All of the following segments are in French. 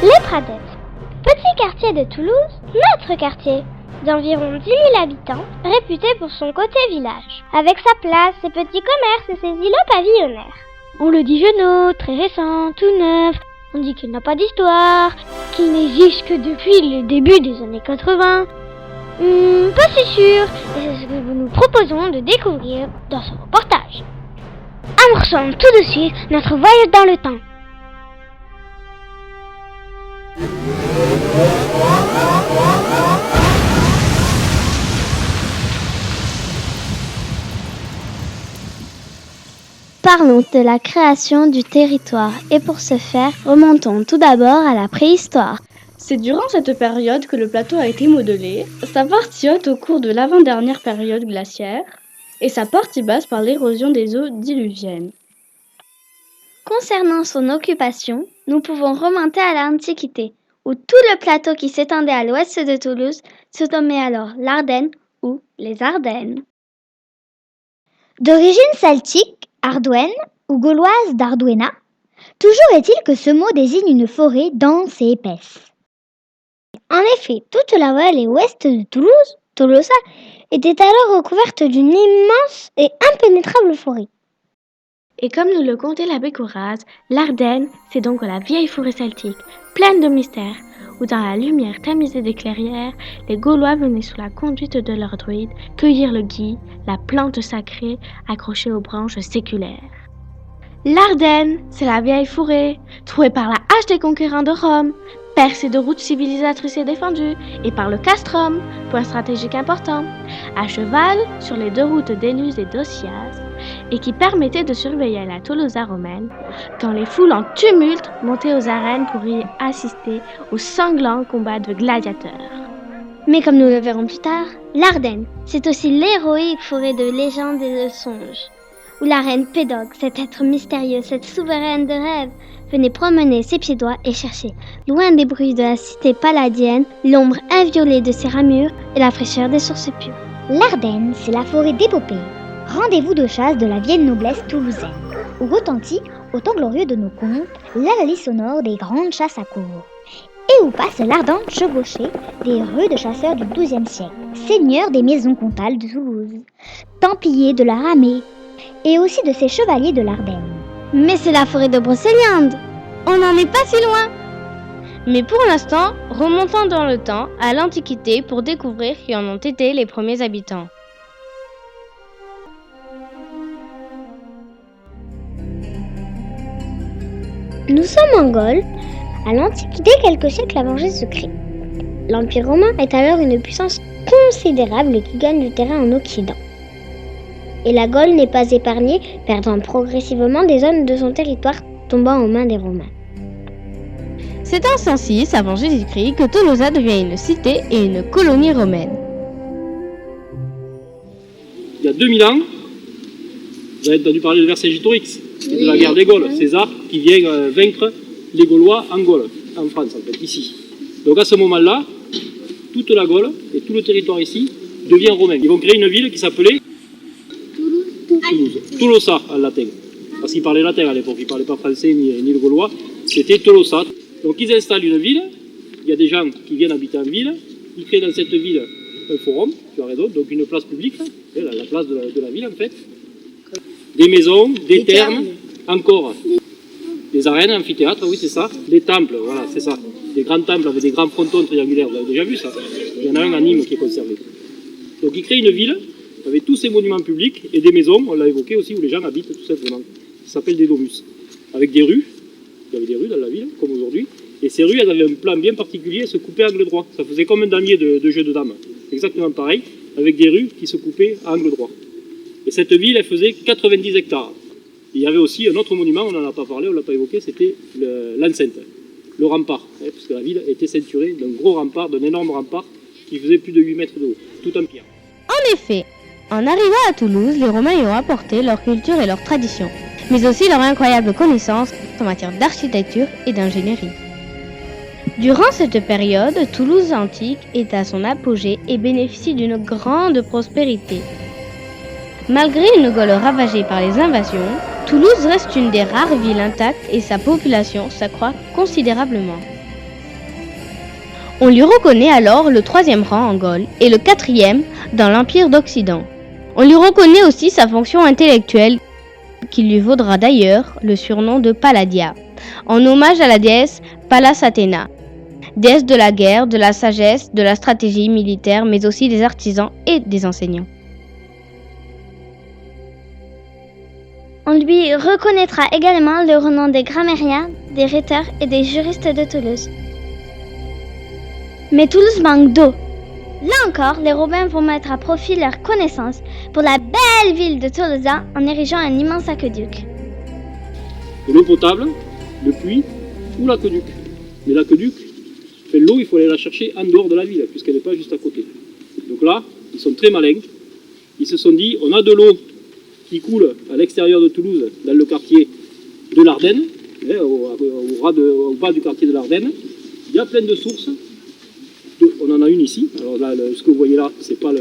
Les Pradettes, petit quartier de Toulouse, notre quartier, d'environ 10 000 habitants, réputé pour son côté village, avec sa place, ses petits commerces et ses îlots pavillonnaires. On le dit jeunot, très récent, tout neuf, on dit qu'il n'a pas d'histoire, qu'il n'existe que depuis le début des années 80. Pas si sûr, et c'est ce que nous proposons de découvrir dans ce reportage. Amorçons tout de suite notre voyage dans le temps. Parlons de la création du territoire et pour ce faire, remontons tout d'abord à la préhistoire. C'est durant cette période que le plateau a été modelé, sa partie haute au cours de l'avant-dernière période glaciaire et sa partie basse par l'érosion des eaux diluviennes. Concernant son occupation, nous pouvons remonter à l'Antiquité, où tout le plateau qui s'étendait à l'ouest de Toulouse se nommait alors l'Ardenne ou les Ardennes. D'origine celtique, Ardouenne ou gauloise d'Arduena, toujours est-il que ce mot désigne une forêt dense et épaisse. En effet, toute la vallée ouest de Toulouse, Tolosa, était alors recouverte d'une immense et impénétrable forêt. Et comme nous le contait l'abbé Courraz, l'Ardenne, c'est donc la vieille forêt celtique, pleine de mystères, où dans la lumière tamisée des clairières, les Gaulois venaient sous la conduite de leurs druides cueillir le gui, la plante sacrée accrochée aux branches séculaires. L'Ardenne, c'est la vieille forêt, trouée par la hache des conquérants de Rome, percée de routes civilisatrices et défendues, et par le castrum, point stratégique important, à cheval sur les deux routes d'Éluse et d'Ossias, et qui permettait de surveiller la Tolosa romaine, quand les foules en tumulte montaient aux arènes pour y assister aux sanglants combats de gladiateurs. Mais comme nous le verrons plus tard, l'Ardenne, c'est aussi l'héroïque forêt de légendes et de songes, où la reine Pédoc, cet être mystérieux, cette souveraine de rêve, venait promener ses pieds doigts et chercher, loin des bruits de la cité palladienne, l'ombre inviolée de ses ramures et la fraîcheur des sources pures. L'Ardenne, c'est la forêt d'épopée, rendez-vous de chasse de la vieille noblesse toulousaine, où retentit, au temps glorieux de nos contes, l'haleine sonore des grandes chasses à cour, et où passe l'ardente chevauchée des rudes chasseurs du XIIe siècle, seigneurs des maisons comtales de Toulouse, templiers de la Ramée, et aussi de ces chevaliers de l'Ardenne. Mais c'est la forêt de Brocéliande. On n'en est pas si loin. Mais pour l'instant, remontons dans le temps, à l'Antiquité, pour découvrir qui en ont été les premiers habitants. Nous sommes en Gaule, à l'Antiquité quelques siècles avant Jésus-Christ. L'Empire romain est alors une puissance considérable qui gagne du terrain en Occident. Et la Gaule n'est pas épargnée, perdant progressivement des zones de son territoire tombant aux mains des Romains. C'est en 106 avant Jésus-Christ que Tolosa devient une cité et une colonie romaine. Il y a 2000 ans, vous avez entendu parler de Vercingétorix, de la guerre des Gaules, César qui vient vaincre les Gaulois en Gaule, en France en fait, ici. Donc à ce moment-là, toute la Gaule et tout le territoire ici devient romain. Ils vont créer une ville qui s'appelait Toulouse. Tolosa en latin. Parce qu'ils parlaient latin à l'époque, ils ne parlaient pas français ni le gaulois. C'était Tolosa. Donc ils installent une ville, il y a des gens qui viennent habiter en ville, ils créent dans cette ville un forum, tu as raison, donc une place publique, la place de la ville en fait. Des maisons, des thermes, encore des arènes, amphithéâtres, oui c'est ça, des temples, voilà c'est ça. Des grands temples avec des grands frontons triangulaires, vous avez déjà vu ça. Il y en a un à Nîmes qui est conservé. Donc ils créent une ville avec tous ces monuments publics et des maisons, on l'a évoqué aussi, où les gens habitent tout simplement. Ça s'appelle des domus. Avec des rues, il y avait des rues dans la ville, comme aujourd'hui, et ces rues, elles avaient un plan bien particulier, elles se coupaient à angle droit. Ça faisait comme un damier de jeu de dames. Exactement pareil, avec des rues qui se coupaient à angle droit. Et cette ville, elle faisait 90 hectares. Il y avait aussi un autre monument, on n'en a pas parlé, on ne l'a pas évoqué, c'était l'enceinte, le rempart, puisque la ville était ceinturée d'un gros rempart, d'un énorme rempart, qui faisait plus de 8 mètres de haut, tout en pierre. En effet, en arrivant à Toulouse, les Romains y ont apporté leur culture et leur tradition, mais aussi leur incroyable connaissance en matière d'architecture et d'ingénierie. Durant cette période, Toulouse antique est à son apogée et bénéficie d'une grande prospérité. Malgré une Gaule ravagée par les invasions, Toulouse reste une des rares villes intactes et sa population s'accroît considérablement. On lui reconnaît alors le 3e rang en Gaule et le 4e dans l'Empire d'Occident. On lui reconnaît aussi sa fonction intellectuelle qui lui vaudra d'ailleurs le surnom de Palladia, en hommage à la déesse Pallas Athéna, déesse de la guerre, de la sagesse, de la stratégie militaire, mais aussi des artisans et des enseignants. On lui reconnaîtra également le renom des grammairiens, des rhéteurs et des juristes de Toulouse. Mais Toulouse manque d'eau. Là encore, les Romains vont mettre à profit leurs connaissances pour la belle ville de Toulouse en érigeant un immense aqueduc. De l'eau potable, le puits ou l'aqueduc. Mais l'aqueduc, l'eau, il faut aller la chercher en dehors de la ville, puisqu'elle n'est pas juste à côté. Donc là, ils sont très malins. Ils se sont dit, on a de l'eau qui coule à l'extérieur de Toulouse, dans le quartier de l'Ardenne, au bas du quartier de l'Ardenne. Il y a plein de sources. On en a une ici. Alors là, ce que vous voyez là, c'est pas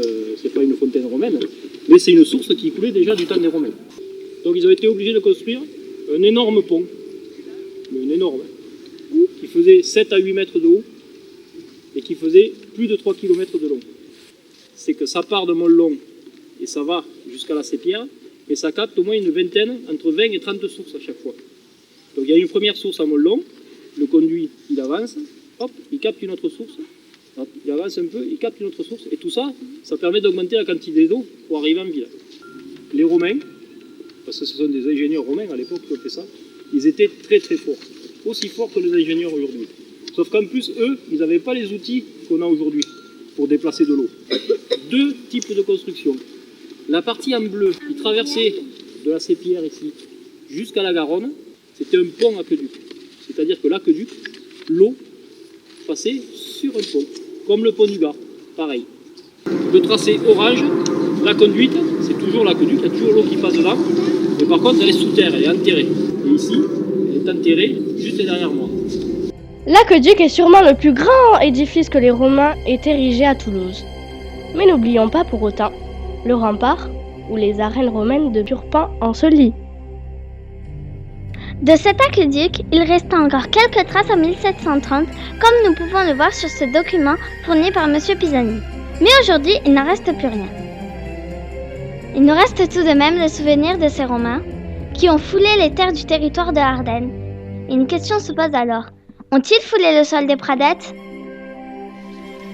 une fontaine romaine, mais c'est une source qui coulait déjà du temps des Romains. Donc ils ont été obligés de construire un énorme pont, qui faisait 7 à 8 mètres de haut et qui faisait plus de 3 km de long. C'est que ça part de Montlon et ça va jusqu'à la Sépierre, et ça capte au moins une vingtaine, entre 20 et 30 sources à chaque fois. Donc il y a une première source à Montlon, le conduit, il avance, hop, il capte une autre source, hop, il avance un peu, il capte une autre source, et tout ça, ça permet d'augmenter la quantité d'eau pour arriver en ville. Les Romains, parce que ce sont des ingénieurs romains à l'époque qui ont fait ça, ils étaient très très forts, aussi forts que les ingénieurs aujourd'hui. Sauf qu'en plus, eux, ils n'avaient pas les outils qu'on a aujourd'hui pour déplacer de l'eau. 2 types de construction. La partie en bleu qui traversait de la Sépierre ici jusqu'à la Garonne, c'était un pont aqueduc. C'est-à-dire que l'aqueduc, l'eau passait sur un pont, comme le pont du Gard, pareil. Le tracé orange, la conduite, c'est toujours l'aqueduc, il y a toujours l'eau qui passe dedans, mais par contre elle est sous terre, elle est enterrée. Et ici, elle est enterrée juste derrière moi. L'aqueduc est sûrement le plus grand édifice que les Romains aient érigé à Toulouse. Mais n'oublions pas pour autant le rempart où les arènes romaines de Turpan ensevelis. De cet aqueduc, il resta encore quelques traces en 1730, comme nous pouvons le voir sur ce document fourni par M. Pisani. Mais aujourd'hui, il n'en reste plus rien. Il nous reste tout de même le souvenir de ces Romains qui ont foulé les terres du territoire de l'Ardenne. Et une question se pose alors. Ont-ils foulé le sol des Pradettes ?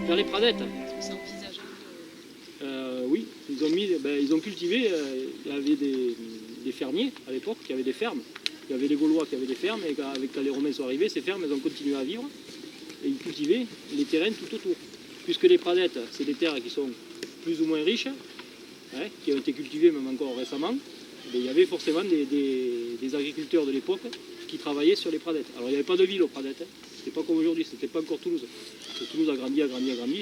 Vers les Pradettes, oui, ils ont cultivé, il y avait des fermiers à l'époque qui avaient des fermes. Il y avait les Gaulois qui avaient des fermes, et quand les Romains sont arrivés, ces fermes elles ont continué à vivre, et ils cultivaient les terrains tout autour. Puisque les Pradettes, c'est des terres qui sont plus ou moins riches, qui ont été cultivées même encore récemment, il y avait forcément des agriculteurs de l'époque qui travaillaient sur les Pradettes. Alors il n'y avait pas de ville aux Pradettes, c'était pas comme aujourd'hui, c'était pas encore Toulouse. Parce que Toulouse a grandi,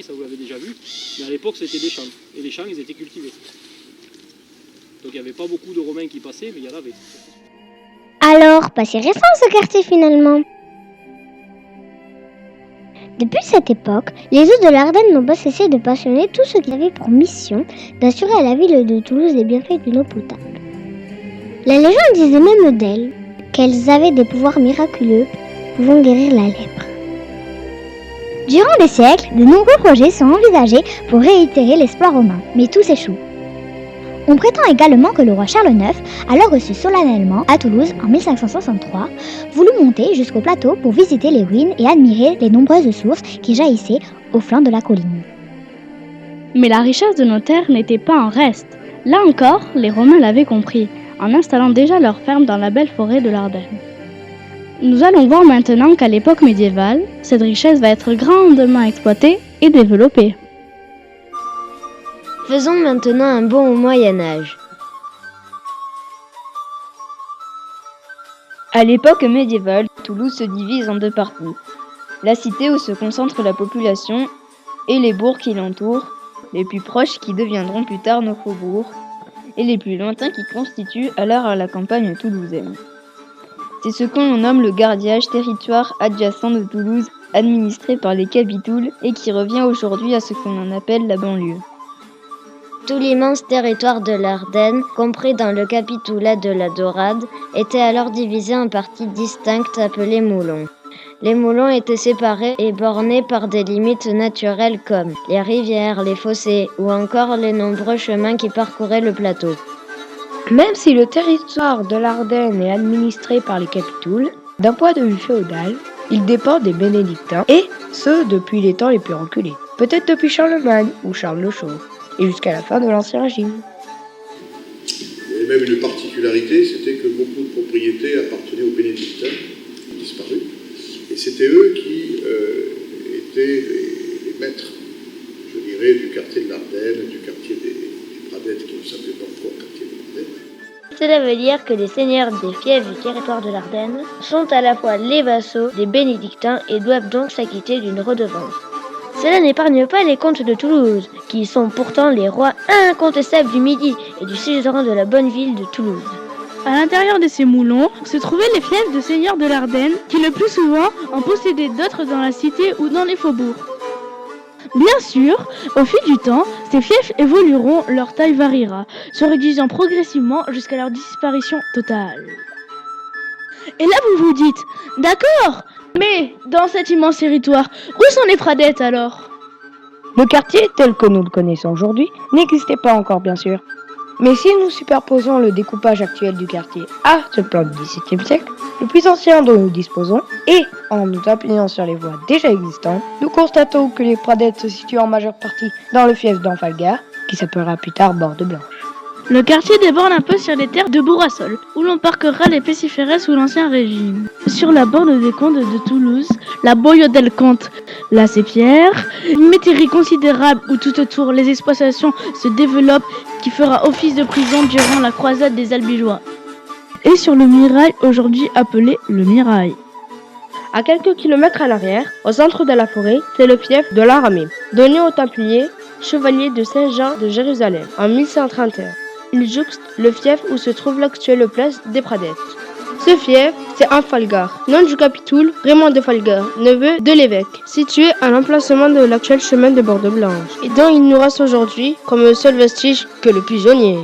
ça vous l'avez déjà vu, mais à l'époque c'était des champs, et les champs ils étaient cultivés. Donc il n'y avait pas beaucoup de Romains qui passaient, mais il y en avait. Alors, pas si récent ce quartier finalement. Depuis cette époque, les eaux de l'Ardenne n'ont pas cessé de passionner tous ceux qui avaient pour mission d'assurer à la ville de Toulouse les bienfaits d'une eau potable. La légende disait même d'elles qu'elles avaient des pouvoirs miraculeux pouvant guérir la lèpre. Durant des siècles, de nombreux projets sont envisagés pour réitérer l'exploit romain, mais tous échouent. On prétend également que le roi Charles IX, alors reçu solennellement à Toulouse en 1563, voulut monter jusqu'au plateau pour visiter les ruines et admirer les nombreuses sources qui jaillissaient au flanc de la colline. Mais la richesse de nos terres n'était pas en reste. Là encore, les Romains l'avaient compris, en installant déjà leurs fermes dans la belle forêt de l'Ardenne. Nous allons voir maintenant qu'à l'époque médiévale, cette richesse va être grandement exploitée et développée. Faisons maintenant un bond au Moyen-Âge. À l'époque médiévale, Toulouse se divise en 2 parties. La cité où se concentre la population et les bourgs qui l'entourent, les plus proches qui deviendront plus tard nos faubourgs, et les plus lointains qui constituent alors la campagne toulousaine. C'est ce qu'on nomme le gardiage, territoire adjacent de Toulouse, administré par les capitouls et qui revient aujourd'hui à ce qu'on en appelle la banlieue. Tout l'immense territoire de l'Ardenne, compris dans le capitoulat de la Dorade, était alors divisé en parties distinctes appelées moulons. les moulins étaient séparés et bornés par des limites naturelles comme les rivières, les fossés ou encore les nombreux chemins qui parcouraient le plateau. Même si le territoire de l'Ardenne est administré par les capitouls, d'un point de vue féodal, il dépend des bénédictins, et ce depuis les temps les plus reculés, peut-être depuis Charlemagne ou Charles le Chauve, et jusqu'à la fin de l'Ancien Régime. Il y avait même une particularité, c'était que beaucoup de propriétés appartenaient aux bénédictins, disparus, et c'était eux qui étaient les maîtres, je dirais, du quartier de l'Ardenne, du quartier du Pradettes, qui ne s'appelait pas encore quartier de l'Ardenne. Cela veut dire que les seigneurs des fiefs du territoire de l'Ardenne sont à la fois les vassaux des bénédictins et doivent donc s'acquitter d'une redevance. Cela n'épargne pas les comtes de Toulouse, qui sont pourtant les rois incontestables du Midi et du suzerain de la bonne ville de Toulouse. À l'intérieur de ces moulons se trouvaient les fiefs de seigneurs de l'Ardenne, qui le plus souvent en possédaient d'autres dans la cité ou dans les faubourgs. Bien sûr, au fil du temps, ces fiefs évolueront, leur taille variera, se réduisant progressivement jusqu'à leur disparition totale. Et là vous vous dites, d'accord, mais dans cet immense territoire, où sont les Pradettes alors ? Le quartier, tel que nous le connaissons aujourd'hui, n'existait pas encore bien sûr. Mais si nous superposons le découpage actuel du quartier à ce plan du XVIIe siècle, le plus ancien dont nous disposons, et en nous appuyant sur les voies déjà existantes, nous constatons que les Pradettes se situent en majeure partie dans le fief d'Enfalgar, qui s'appellera plus tard Borde-Blanche. Le quartier déborde un peu sur les terres de Bourrassol, où l'on parquera les pestiférés sous l'Ancien Régime. Sur la borne des comtes de Toulouse, la Boyo del Comte, la Sépière, une métairie considérable où tout autour les exploitations se développent, qui fera office de prison durant la croisade des Albigeois. Et sur le Mirail, aujourd'hui appelé le Mirail. À quelques kilomètres à l'arrière, au centre de la forêt, c'est le fief de l'Aramée, donné aux Templiers, chevaliers de Saint-Jean de Jérusalem, en 1131. Il jouxte le fief où se trouve l'actuelle place des Pradettes. Ce fief, c'est Enfelgar, nom du capitoul Raymond de Falgar, neveu de l'évêque, situé à l'emplacement de l'actuel chemin de Borde-Blanche, et dont il nous reste aujourd'hui comme seul vestige que le pigeonnier.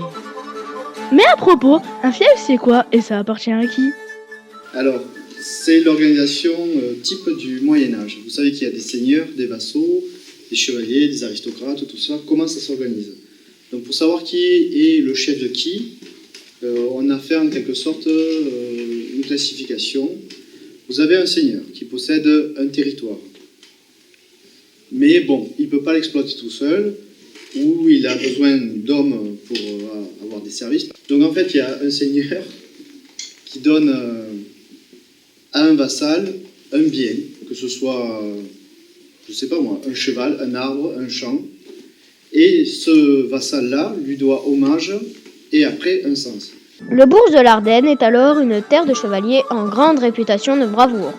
Mais à propos, un fief c'est quoi et ça appartient à qui ? Alors, c'est l'organisation type du Moyen-Âge. Vous savez qu'il y a des seigneurs, des vassaux, des chevaliers, des aristocrates, tout ça. Comment ça s'organise ? Donc pour savoir qui est le chef de qui, on a fait en quelque sorte une classification. Vous avez un seigneur qui possède un territoire. Mais bon, il ne peut pas l'exploiter tout seul, ou il a besoin d'hommes pour avoir des services. Donc en fait, il y a un seigneur qui donne à un vassal un bien, que ce soit, je ne sais pas moi, un cheval, un arbre, un champ. Et ce vassal-là lui doit hommage et après un sens. Le bourg de l'Ardenne est alors une terre de chevaliers en grande réputation de bravoure.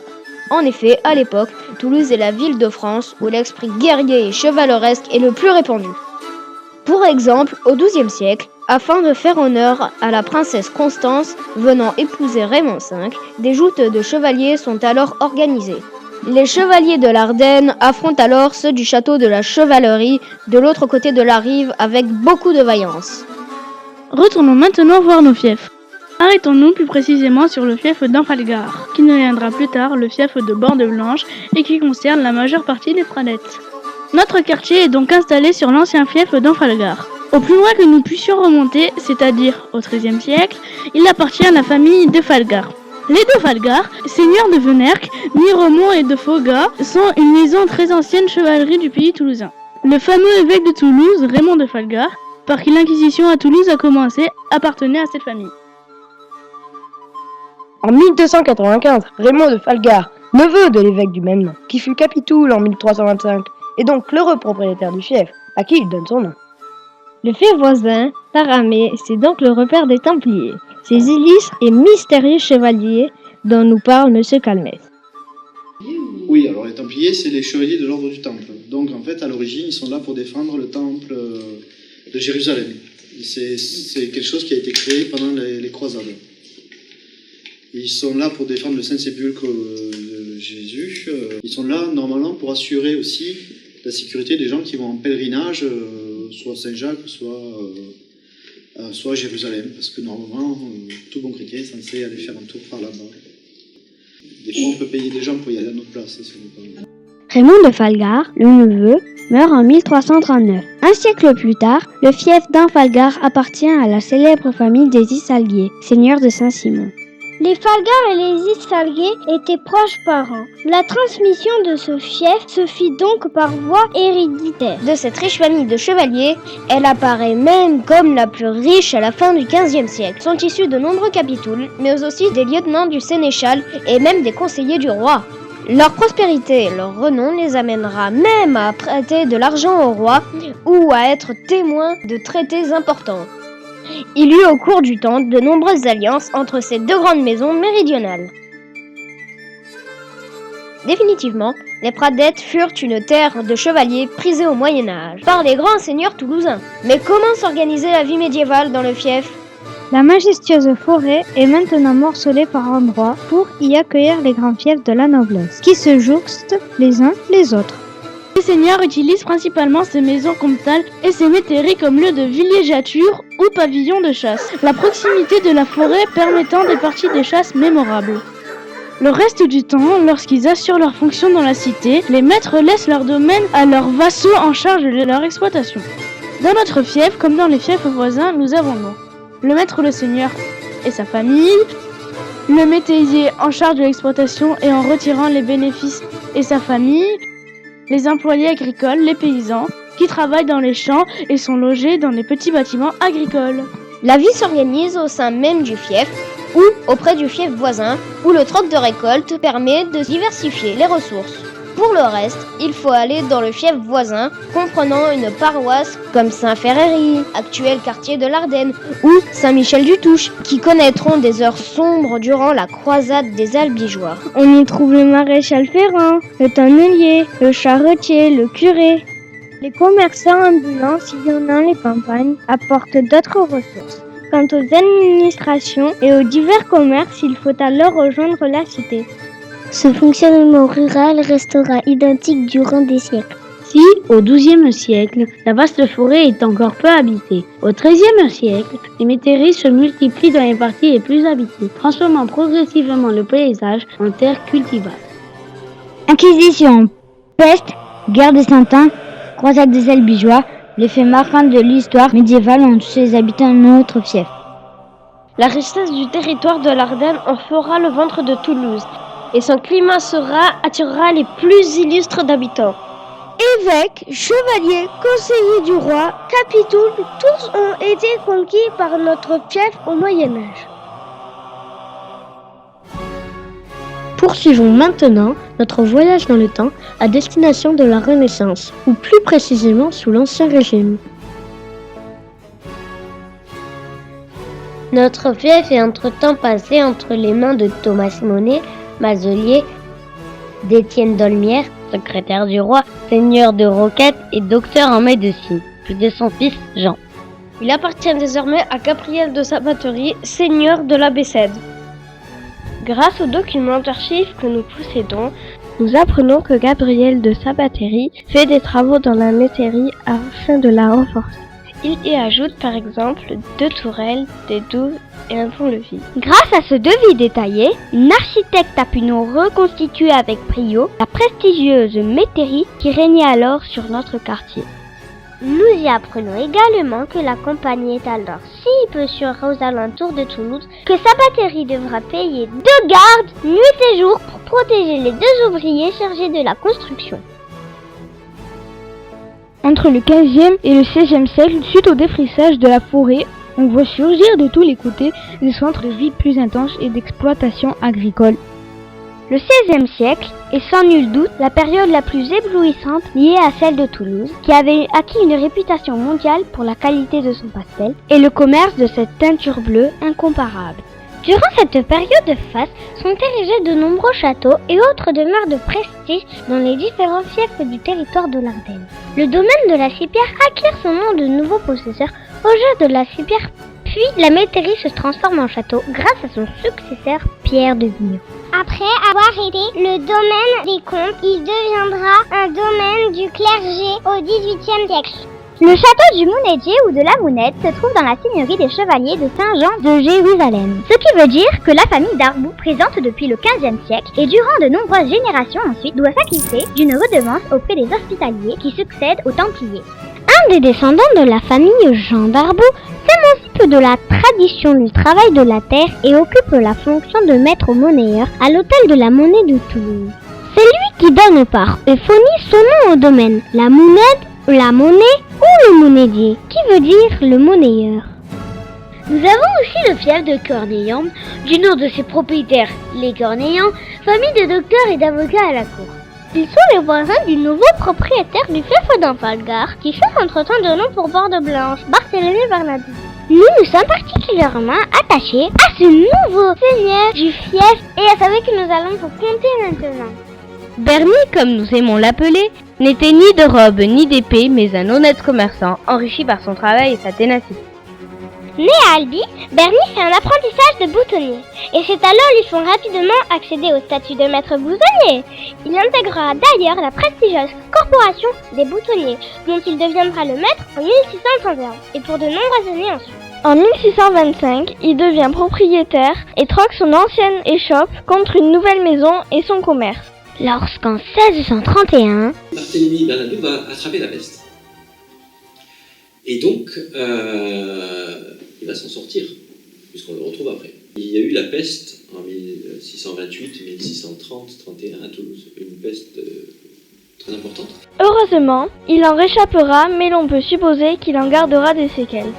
En effet, à l'époque, Toulouse est la ville de France où l'esprit guerrier et chevaleresque est le plus répandu. Pour exemple, au XIIe siècle, afin de faire honneur à la princesse Constance venant épouser Raymond V, des joutes de chevaliers sont alors organisées. Les chevaliers de l'Ardenne affrontent alors ceux du château de la Chevalerie de l'autre côté de la rive avec beaucoup de vaillance. Retournons maintenant voir nos fiefs. Arrêtons-nous plus précisément sur le fief d'Enfalgar, qui deviendra plus tard le fief de Borde-Blanche et qui concerne la majeure partie des Pradettes. Notre quartier est donc installé sur l'ancien fief d'Enfalgar. Au plus loin que nous puissions remonter, c'est-à-dire au XIIIe siècle, il appartient à la famille de Falgar. Les de Falgar, seigneurs de Venerque, Miremont et de Faugas, sont une maison très ancienne chevalerie du pays toulousain. Le fameux évêque de Toulouse, Raymond de Falgar, par qui l'inquisition à Toulouse a commencé, appartenait à cette famille. En 1295, Raymond de Falgar, neveu de l'évêque du même nom, qui fut capitoul en 1325, est donc l'heureux propriétaire du fief, à qui il donne son nom. Le fief voisin, Taramé, c'est donc le repère des Templiers, ces illustres et mystérieux chevaliers dont nous parle M. Calmès. Oui, alors les Templiers, c'est les chevaliers de l'ordre du Temple. Donc en fait, à l'origine, ils sont là pour défendre le Temple de Jérusalem. C'est quelque chose qui a été créé pendant les croisades. Ils sont là pour défendre le Saint-Sépulcre de Jésus. Ils sont là, normalement, pour assurer aussi la sécurité des gens qui vont en pèlerinage, soit à Saint-Jacques, soit à Jérusalem. Parce que normalement, tout bon chrétien est censé aller faire un tour par là-bas. Des fois, on peut payer des gens pour y aller à notre place. Si on veut pas. Raymond de Falgar, le neveu, meurt en 1339. Un siècle plus tard, le fief d'Enfalgar appartient à la célèbre famille des Issalguier, seigneurs de Saint-Simon. Les Falgar et les Issalguier étaient proches parents. La transmission de ce fief se fit donc par voie héréditaire. De cette riche famille de chevaliers, elle apparaît même comme la plus riche à la fin du XVe siècle. Sont issus de nombreux capitouls, mais aussi des lieutenants du sénéchal et même des conseillers du roi. Leur prospérité et leur renom les amènera même à prêter de l'argent au roi ou à être témoins de traités importants. Il y eut au cours du temps de nombreuses alliances entre ces deux grandes maisons méridionales. Définitivement, les Pradettes furent une terre de chevaliers prisée au Moyen-Âge par les grands seigneurs toulousains. Mais comment s'organisait la vie médiévale dans le fief ? La majestueuse forêt est maintenant morcelée par endroits pour y accueillir les grands fiefs de la noblesse, qui se jouxtent les uns les autres. Les seigneurs utilisent principalement ces maisons comtales et ces métairies comme lieu de villégiature ou pavillon de chasse, la proximité de la forêt permettant des parties de chasse mémorables. Le reste du temps, lorsqu'ils assurent leurs fonctions dans la cité, les maîtres laissent leur domaine à leurs vassaux en charge de leur exploitation. Dans notre fief, comme dans les fiefs voisins, nous avons le maître le seigneur et sa famille, le métayer en charge de l'exploitation et en retirant les bénéfices et sa famille, les employés agricoles, les paysans, qui travaillent dans les champs et sont logés dans des petits bâtiments agricoles. La vie s'organise au sein même du fief ou auprès du fief voisin, où le troc de récolte permet de diversifier les ressources. Pour le reste, il faut aller dans le fief voisin, comprenant une paroisse comme Saint-Ferréry, actuel quartier de l'Ardenne, ou Saint-Michel-du-Touche, qui connaîtront des heures sombres durant la croisade des Albigeois. On y trouve le maréchal Ferrand, le tonnelier, le charretier, le curé. Les commerçants ambulants sillonnant les campagnes apportent d'autres ressources. Quant aux administrations et aux divers commerces, il faut alors rejoindre la cité. Ce fonctionnement rural restera identique durant des siècles. Si, au XIIe siècle, la vaste forêt est encore peu habitée. Au XIIIe siècle, les métairies se multiplient dans les parties les plus habitées, transformant progressivement le paysage en terres cultivables. Inquisition, peste, guerre des Cent Ans, croisade des Albigeois, les faits marquants de l'histoire médiévale ont touché les habitants de notre fief. La richesse du territoire de l'Ardenne en fera le ventre de Toulouse, et son climat attirera les plus illustres d'habitants. Évêques, chevaliers, conseillers du roi, capitouls, tous ont été conquis par notre fief au Moyen-Âge. Poursuivons maintenant notre voyage dans le temps à destination de la Renaissance, ou plus précisément sous l'Ancien Régime. Notre fief est entre-temps passé entre les mains de Thomas Simonet, Mazelier, d'Étienne Dolmière, secrétaire du roi, seigneur de Roquette et docteur en médecine, puis de son fils Jean. Il appartient désormais à Gabriel de Sabatery, seigneur de la Bessède. Grâce aux documents d'archives que nous possédons, nous apprenons que Gabriel de Sabatery fait des travaux dans la métairie afin de la renforcer. Il y ajoute par exemple 2 tourelles, des douves et un pont-levis. Grâce à ce devis détaillé, une architecte a pu nous reconstituer avec brio la prestigieuse métairie qui régnait alors sur notre quartier. Nous y apprenons également que la compagnie est alors si peu sûre aux alentours de Toulouse que Sabatery devra payer 2 gardes nuit et jour pour protéger les 2 ouvriers chargés de la construction. Entre le 15e et le 16e siècle, suite au défrichage de la forêt, on voit surgir de tous les côtés des centres de vie plus intenses et d'exploitation agricole. Le XVIe siècle est sans nul doute la période la plus éblouissante liée à celle de Toulouse, qui avait acquis une réputation mondiale pour la qualité de son pastel et le commerce de cette teinture bleue incomparable. Durant cette période faste sont érigés de nombreux châteaux et autres demeures de prestige dans les différents fiefs du territoire de l'Ardenne. Le domaine de la Cipière acquiert son nom de nouveau possesseur au jeu de la Cipière, puis la métairie se transforme en château grâce à son successeur Pierre de Villon. Après avoir été le domaine des comtes, il deviendra un domaine du clergé au XVIIIe siècle. Le château du Mounedier ou de la Mounette se trouve dans la seigneurie des chevaliers de Saint-Jean de Jérusalem. Ce qui veut dire que la famille d'Arbou, présente depuis le XVe siècle et durant de nombreuses générations ensuite, doit s'acquitter d'une redevance auprès des hospitaliers qui succèdent aux Templiers. Un des descendants de la famille Jean d'Arbou s'émancipe de la tradition du travail de la terre et occupe la fonction de maître monnayeur à l'hôtel de la Monnaie de Toulouse. C'est lui qui donne par euphonie son nom au domaine, la Mounette, la Monnaie ou le Mounedier, qui veut dire le monnayeur. Nous avons aussi le fief de Corneillan, du nom de ses propriétaires, les Corneillans, famille de docteurs et d'avocats à la cour. Ils sont les voisins du nouveau propriétaire du fief d'Enfalgar, qui change entre-temps de nom pour Borde-Blanche, Barthélemy Bernadette. Nous sommes particulièrement attachés à ce nouveau seigneur du fief et à savoir que nous allons vous compter maintenant. Bernie, comme nous aimons l'appeler, n'était ni de robe ni d'épée, mais un honnête commerçant, enrichi par son travail et sa ténacité. Né à Albi, Bernie fait un apprentissage de boutonnier, et ses talents lui font rapidement accéder au statut de maître boutonnier. Il intégrera d'ailleurs la prestigieuse corporation des boutonniers, dont il deviendra le maître en 1631, et pour de nombreuses années ensuite. En 1625, il devient propriétaire et troque son ancienne échoppe contre une nouvelle maison et son commerce. Lorsqu'en 1631, Barthélemy Bernadette va attraper la peste. Et donc, il va s'en sortir, puisqu'on le retrouve après. Il y a eu la peste en 1628, 1630, 31 à Toulouse. Une peste très importante. Heureusement, il en réchappera, mais l'on peut supposer qu'il en gardera des séquelles.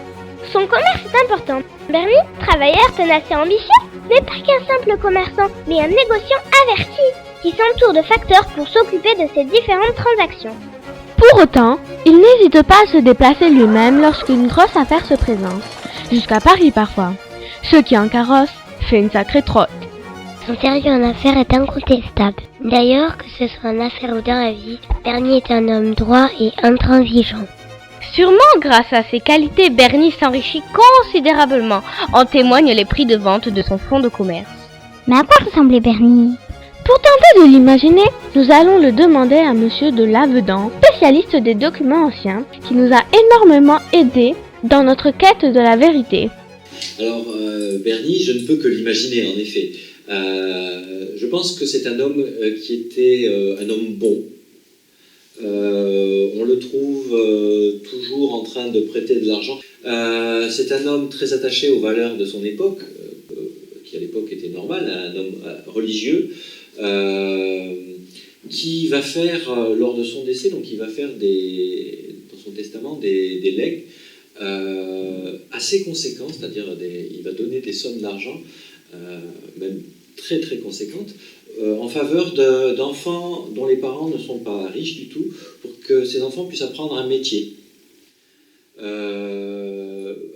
son commerce est important. Bernie, travailleur tenace et ambitieux, n'est pas qu'un simple commerçant, mais un négociant averti qui s'entoure de facteurs pour s'occuper de ses différentes transactions. Pour autant, il n'hésite pas à se déplacer lui-même lorsqu'une grosse affaire se présente, jusqu'à Paris parfois, ce qui en carrosse fait une sacrée trotte. Son sérieux en affaires est incontestable. D'ailleurs, que ce soit en affaires ou dans la vie, Bernie est un homme droit et intransigeant. Sûrement grâce à ses qualités, Bernie s'enrichit considérablement, en témoignent les prix de vente de son fonds de commerce. Mais à quoi ressemblait Bernie ? Pour tenter de l'imaginer, nous allons le demander à monsieur de Lavedan, spécialiste des documents anciens, qui nous a énormément aidés dans notre quête de la vérité. Alors, Bernie, je ne peux que l'imaginer, en effet. Je pense que c'est un homme qui était un homme bon. On le trouve toujours en train de prêter de l'argent. C'est un homme très attaché aux valeurs de son époque, qui à l'époque était normal, un homme religieux, qui va faire, lors de son décès, donc il va faire dans son testament des legs assez conséquents, c'est-à-dire il va donner des sommes d'argent, même très très conséquentes, en faveur d'enfants dont les parents ne sont pas riches du tout, pour que ces enfants puissent apprendre un métier.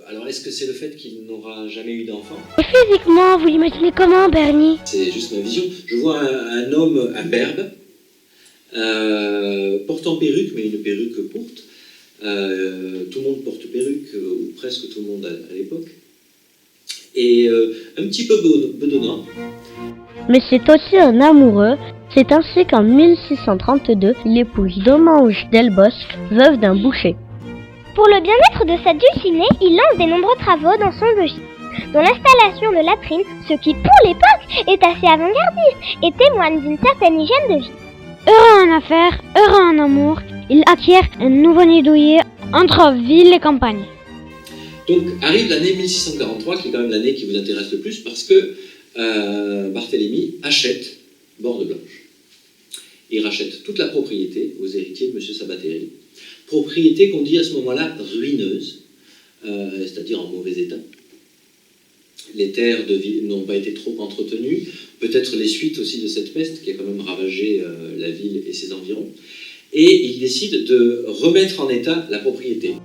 Alors est-ce que c'est le fait qu'il n'aura jamais eu d'enfant ? Physiquement, vous l'imaginez comment, Bernie ? C'est juste ma vision. Je vois un homme imberbe, portant perruque, mais une perruque courte. Tout le monde porte perruque, ou presque tout le monde à l'époque. Et un petit peu bedonnant. Mais c'est aussi un amoureux. C'est ainsi qu'en 1632, il épouse Domange Delbosque, veuve d'un boucher. Pour le bien-être de sa dulcinée, il lance des nombreux travaux dans son logis, dont l'installation de latrines, ce qui pour l'époque est assez avant-gardiste et témoigne d'une certaine hygiène de vie. Heureux en affaires, heureux en amour, il acquiert un nouveau nid douillet entre ville et campagne. Donc arrive l'année 1643, qui est quand même l'année qui vous intéresse le plus, parce que Barthélemy achète Borde-Blanche. Il rachète toute la propriété aux héritiers de M. Sabatieri. Propriété qu'on dit à ce moment-là ruineuse, c'est-à-dire en mauvais état. Les terres de ville n'ont pas été trop entretenues, peut-être les suites aussi de cette peste qui a quand même ravagé la ville et ses environs. Et il décide de remettre en état la propriété.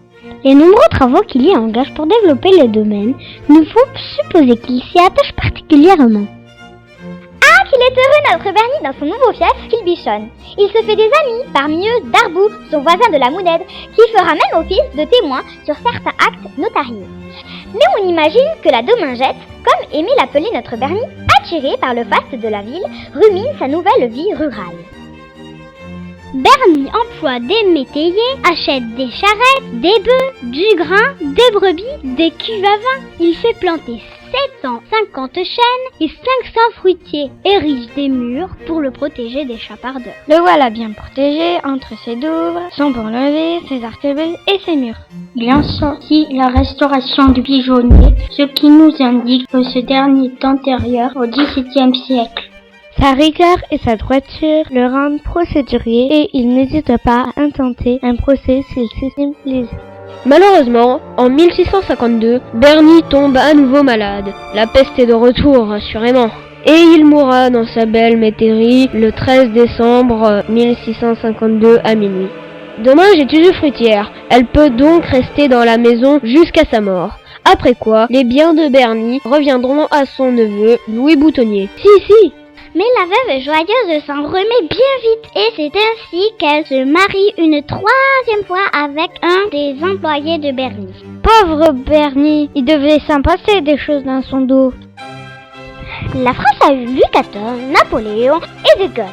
Les nombreux travaux qu'il y engage pour développer le domaine nous font supposer qu'il s'y attache particulièrement. Ah, qu'il est heureux notre Bernie dans son nouveau fief qu'il bichonne. Il se fait des amis, parmi eux Darbou, son voisin de la Mounette, qui fera même office de témoin sur certains actes notariés. Mais on imagine que la Domingette, comme aimait l'appeler notre Bernie, attiré par le faste de la ville, rumine sa nouvelle vie rurale. Bernie emploie des métayers, achète des charrettes, des bœufs, du grain, des brebis, des cuves à vin. Il fait planter 750 chênes et 500 fruitiers, érige des murs pour le protéger des chapardeurs. Le voilà bien protégé entre ses douves, son pont-levé, ses arquebuses et ses murs. Il en sortit la restauration du pigeonnier, ce qui nous indique que ce dernier est antérieur au XVIIe siècle. Sa rigueur et sa droiture le rendent procédurier et il n'hésite pas à intenter un procès s'il s'estime lésé. Malheureusement, en 1652, Bernie tombe à nouveau malade. La peste est de retour, assurément. Et il mourra dans sa belle métairie le 13 décembre 1652 à minuit. Demain, j'étudie fruitière. Elle peut donc rester dans la maison jusqu'à sa mort. Après quoi, les biens de Bernie reviendront à son neveu, Louis Boutonnier. Si. Mais la veuve joyeuse s'en remet bien vite et c'est ainsi qu'elle se marie une 3e fois avec un des employés de Bernie. Pauvre Bernie, il devait s'en passer des choses dans son dos. La France a eu Louis XIV, Napoléon et De Gaulle.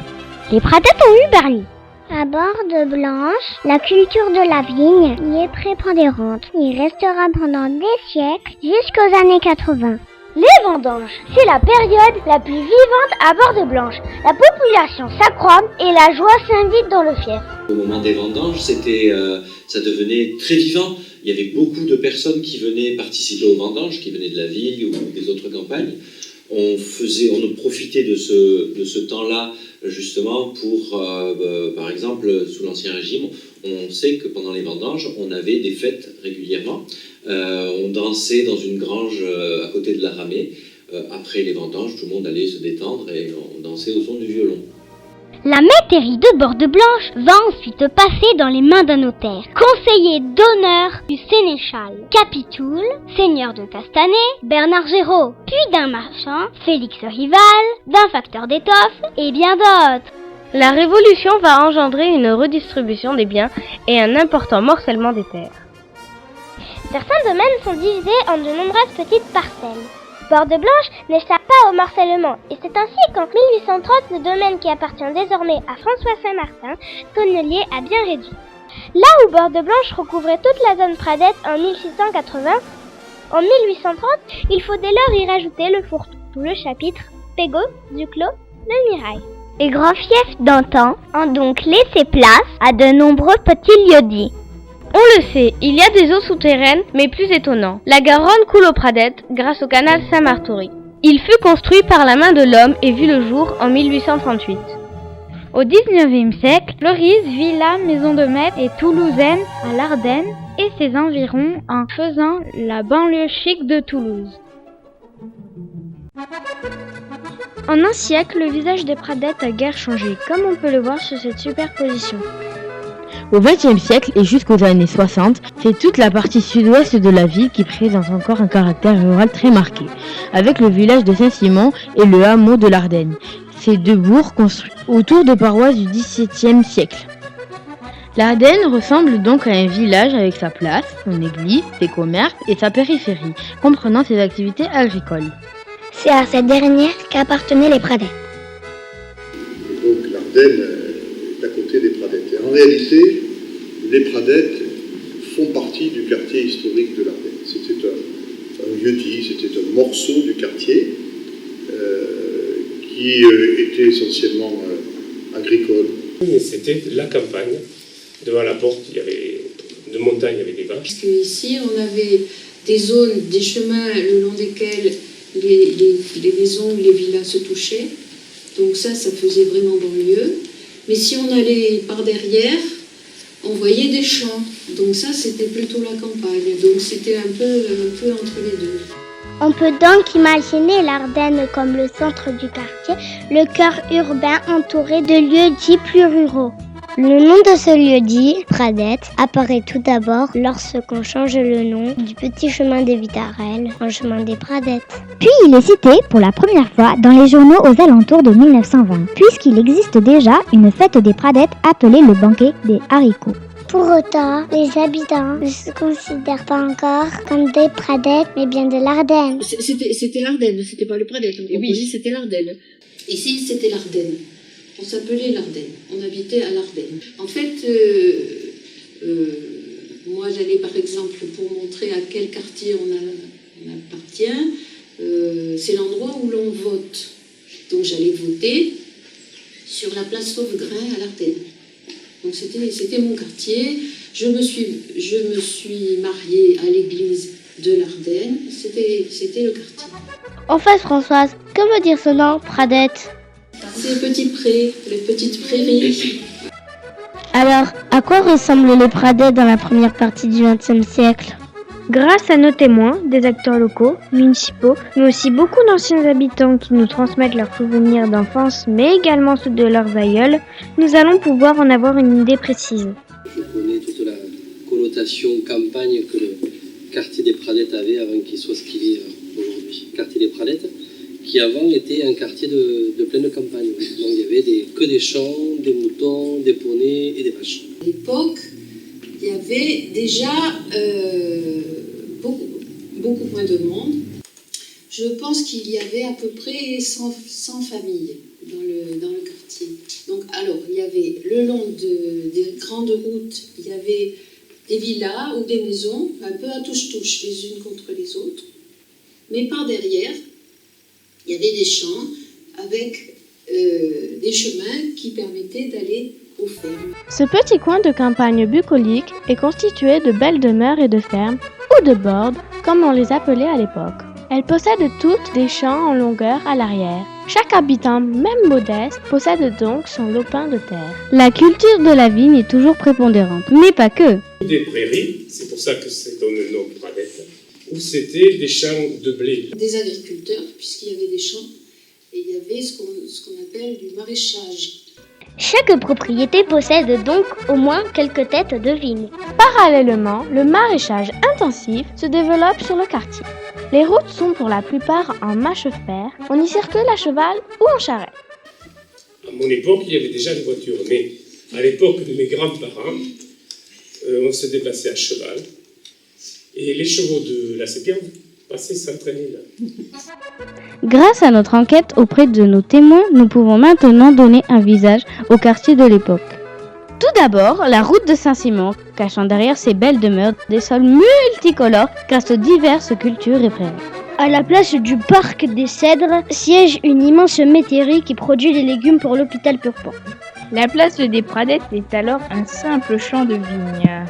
Les Pradettes ont eu Bernie. À Borde-Blanche, la culture de la vigne y est prépondérante. Il restera pendant des siècles jusqu'aux années 80. Les vendanges, c'est la période la plus vivante à Borde-Blanche. La population s'accroît et la joie s'invite dans le fief. Au moment des vendanges, ça devenait très vivant. Il y avait beaucoup de personnes qui venaient participer aux vendanges, qui venaient de la ville ou des autres campagnes. On profitait de ce temps-là justement pour, par exemple, sous l'Ancien Régime, on sait que pendant les vendanges, on avait des fêtes régulièrement. On dansait dans une grange à côté de la ramée. Après les vendanges, tout le monde allait se détendre et on dansait au son du violon. La métairie de Borde-Blanche va ensuite passer dans les mains d'un notaire, conseiller d'honneur du sénéchal Capitoul, seigneur de Castanet, Bernard Géraud, puis d'un marchand, Félix Rival, d'un facteur d'étoffes et bien d'autres. La Révolution va engendrer une redistribution des biens et un important morcellement des terres. Certains domaines sont divisés en de nombreuses petites parcelles. Borde-Blanche n'échappe pas au morcellement, et c'est ainsi qu'en 1830, le domaine qui appartient désormais à François Saint-Martin, tonnelier, a bien réduit. Là où Borde-Blanche recouvrait toute la zone Pradette en 1680, en 1830, il faut dès lors y rajouter le fourre-tout, le chapitre, Pégot, Duclos, le Mirail. Les grands fiefs d'antan ont donc laissé place à de nombreux petits lieux-dits. On le sait, il y a des eaux souterraines, mais plus étonnant. La Garonne coule aux Pradettes grâce au canal Saint-Martory. Il fut construit par la main de l'homme et vu le jour en 1838. Au XIXe siècle, fleurissent villas, maisons de maître et toulousaines à l'Ardenne et ses environs en faisant la banlieue chic de Toulouse. En un siècle, le visage des Pradettes a guère changé, comme on peut le voir sur cette superposition. Au XXe siècle et jusqu'aux années 60, c'est toute la partie sud-ouest de la ville qui présente encore un caractère rural très marqué, avec le village de Saint-Simon et le hameau de l'Ardenne. Ces deux bourgs construits autour de paroisses du XVIIe siècle. L'Ardenne ressemble donc à un village avec sa place, son église, ses commerces et sa périphérie, comprenant ses activités agricoles. C'est à cette dernière qu'appartenaient les Pradettes. Donc l'Ardenne est à côté des Pradettes. Et en réalité, les Pradettes font partie du quartier historique de l'Ardenne. C'était un lieu-dit, c'était un morceau du quartier qui était essentiellement agricole. Mais c'était la campagne. Devant la porte, il y avait de montagne, il y avait des vaches. Parce qu'ici, on avait des zones, des chemins le long desquels les maisons, les villas se touchaient. Donc ça faisait vraiment banlieue. Mais si on allait par derrière, on voyait des champs. Donc ça, c'était plutôt la campagne. Donc c'était un peu entre les deux. On peut donc imaginer l'Ardenne comme le centre du quartier, le cœur urbain entouré de lieux-dits plus ruraux. Le nom de ce lieu-dit, Pradette, apparaît tout d'abord lorsqu'on change le nom du petit chemin des Vitarelles en chemin des Pradettes. Puis il est cité pour la première fois dans les journaux aux alentours de 1920, puisqu'il existe déjà une fête des Pradettes appelée le banquet des haricots. Pour autant, les habitants ne se considèrent pas encore comme des Pradettes, mais bien de l'Ardenne. C'était l'Ardenne, c'était pas le Pradette. Oui, c'était l'Ardenne. Ici, c'était l'Ardenne. On s'appelait l'Ardenne. On habitait à l'Ardenne. En fait, moi j'allais par exemple pour montrer à quel quartier on appartient, c'est l'endroit où l'on vote. Donc j'allais voter sur la place Sauvegrain à l'Ardenne. Donc c'était mon quartier. Je me suis mariée à l'église de l'Ardenne. C'était le quartier. Au fait, Françoise, que veut dire ce nom, Pradette? C'est les petits prés, les petites prairies. Alors, à quoi ressemblent les Pradettes dans la première partie du XXe siècle? Grâce à nos témoins, des acteurs locaux, municipaux, mais aussi beaucoup d'anciens habitants qui nous transmettent leurs souvenirs d'enfance, mais également ceux de leurs aïeuls, nous allons pouvoir en avoir une idée précise. Je connais toute la connotation campagne que le quartier des Pradettes avait avant qu'il soit ce qu'il est aujourd'hui. Le quartier des Pradettes, qui avant était un quartier de pleine campagne. Donc il y avait que des champs, des moutons, des poneys et des vaches. À l'époque, il y avait déjà beaucoup moins de monde. Je pense qu'il y avait à peu près 100 familles dans le quartier. Donc, alors, il y avait le long des grandes routes, il y avait des villas ou des maisons, un peu à touche-touche, les unes contre les autres. Mais par derrière, il y avait des champs avec des chemins qui permettaient d'aller aux fermes. Ce petit coin de campagne bucolique est constitué de belles demeures et de fermes, ou de bordes, comme on les appelait à l'époque. Elles possèdent toutes des champs en longueur à l'arrière. Chaque habitant, même modeste, possède donc son lopin de terre. La culture de la vigne est toujours prépondérante, mais pas que. Des prairies, c'est pour ça que c'est donné le nom Pradette, où c'était des champs de blé. Des agriculteurs, puisqu'il y avait des champs, et il y avait ce qu'on appelle du maraîchage. Chaque propriété possède donc au moins quelques têtes de vigne. Parallèlement, le maraîchage intensif se développe sur le quartier. Les routes sont pour la plupart en mâche-fer. On y circule à cheval ou en charrette. À mon époque, il y avait déjà des voitures, mais à l'époque de mes grands-parents, on se déplaçait à cheval. Et les chevaux de la Sépienne passaient s'entraîner là. Grâce à notre enquête auprès de nos témoins, nous pouvons maintenant donner un visage au quartier de l'époque. Tout d'abord, la route de Saint-Simon, cachant derrière ses belles demeures des sols multicolores grâce aux diverses cultures et prairies. À la place du parc des Cèdres, siège une immense métairie qui produit des légumes pour l'hôpital Purpan. La place des Pradettes est alors un simple champ de vignes.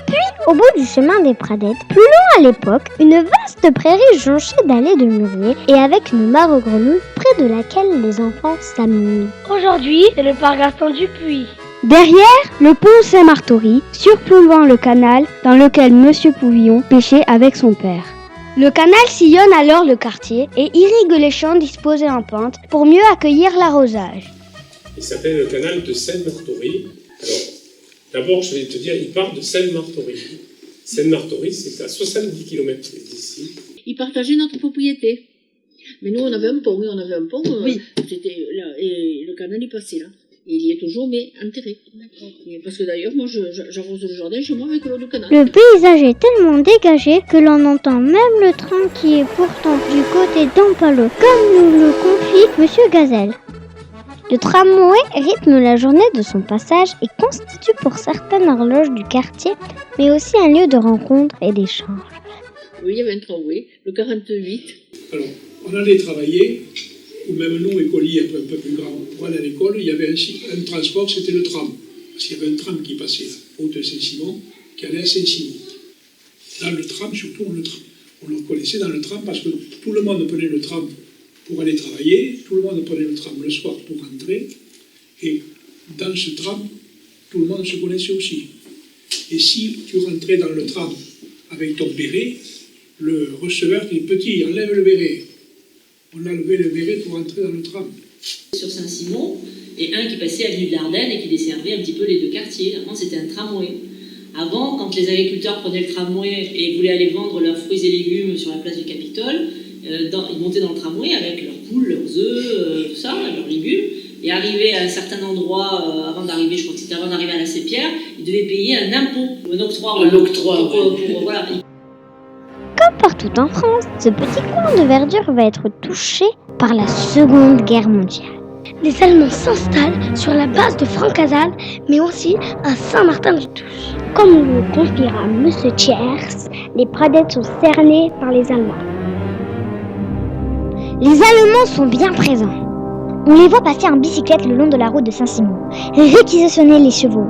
Puis, au bout du chemin des Pradettes, plus loin à l'époque, une vaste prairie jonchée d'allées de mûriers et avec une mare aux grenouilles près de laquelle les enfants s'amusent. Aujourd'hui, c'est le parc Gaston Dupuis. Derrière, le pont Saint-Martory, surplombant le canal dans lequel Monsieur Pouvillon pêchait avec son père. Le canal sillonne alors le quartier et irrigue les champs disposés en pente pour mieux accueillir l'arrosage. Il s'appelle le canal de Saint-Martory. Alors, d'abord, je vais te dire, il part de Saint-Martory. Saint-Martory, c'est à 70 km d'ici. Ils partageaient notre propriété. Mais nous, on avait un pont, oui. C'était là, et le canal est passé là. Il y est toujours, mais enterré. Parce que d'ailleurs, moi, j'arrose le jardin chez moi avec l'eau du canal. Le paysage est tellement dégagé que l'on entend même le train qui est pourtant du côté d'Ampalo, comme nous le confie Monsieur Gazelle. Le tramway rythme la journée de son passage et constitue pour certaines horloges du quartier, mais aussi un lieu de rencontre et d'échange. Oui, il y avait un tramway, le 48. Alors, on allait travailler, ou même nous, écoliers un peu plus grands, pour aller à l'école, il y avait un transport, c'était le tram. Parce qu'il y avait un tram qui passait au de Saint-Simon, qui allait à Saint-Simon. Dans le tram, surtout, on le connaissait dans le tram parce que tout le monde prenait le tram pour aller travailler, tout le monde prenait le tram le soir pour rentrer, et dans ce tram, tout le monde se connaissait aussi. Et si tu rentrais dans le tram avec ton béret, le receveur qui est petit, il enlève le béret. On a levé le béret pour entrer dans le tram. Sur Saint-Simon, et un qui passait à l'avenue de l'Ardenne et qui desservait un petit peu les deux quartiers. Avant, c'était un tramway. Avant, quand les agriculteurs prenaient le tramway et voulaient aller vendre leurs fruits et légumes sur la place du Capitole, ils montaient dans le tramway avec leurs poules, leurs œufs, tout ça, leurs légumes, et arrivaient à un certain endroit, avant d'arriver, je crois que c'était avant d'arriver à la Sépierre, ils devaient payer un impôt, un octroi. Voilà. Comme partout en France, ce petit coin de verdure va être touché par la Seconde Guerre mondiale. Les Allemands s'installent sur la base de Francazal, mais aussi à Saint-Martin-du-Touche. Comme le confiera M. Thiers, les Pradettes sont cernés par les Allemands. Les Allemands sont bien présents. On les voit passer en bicyclette le long de la route de Saint-Simon, réquisitionner les chevaux.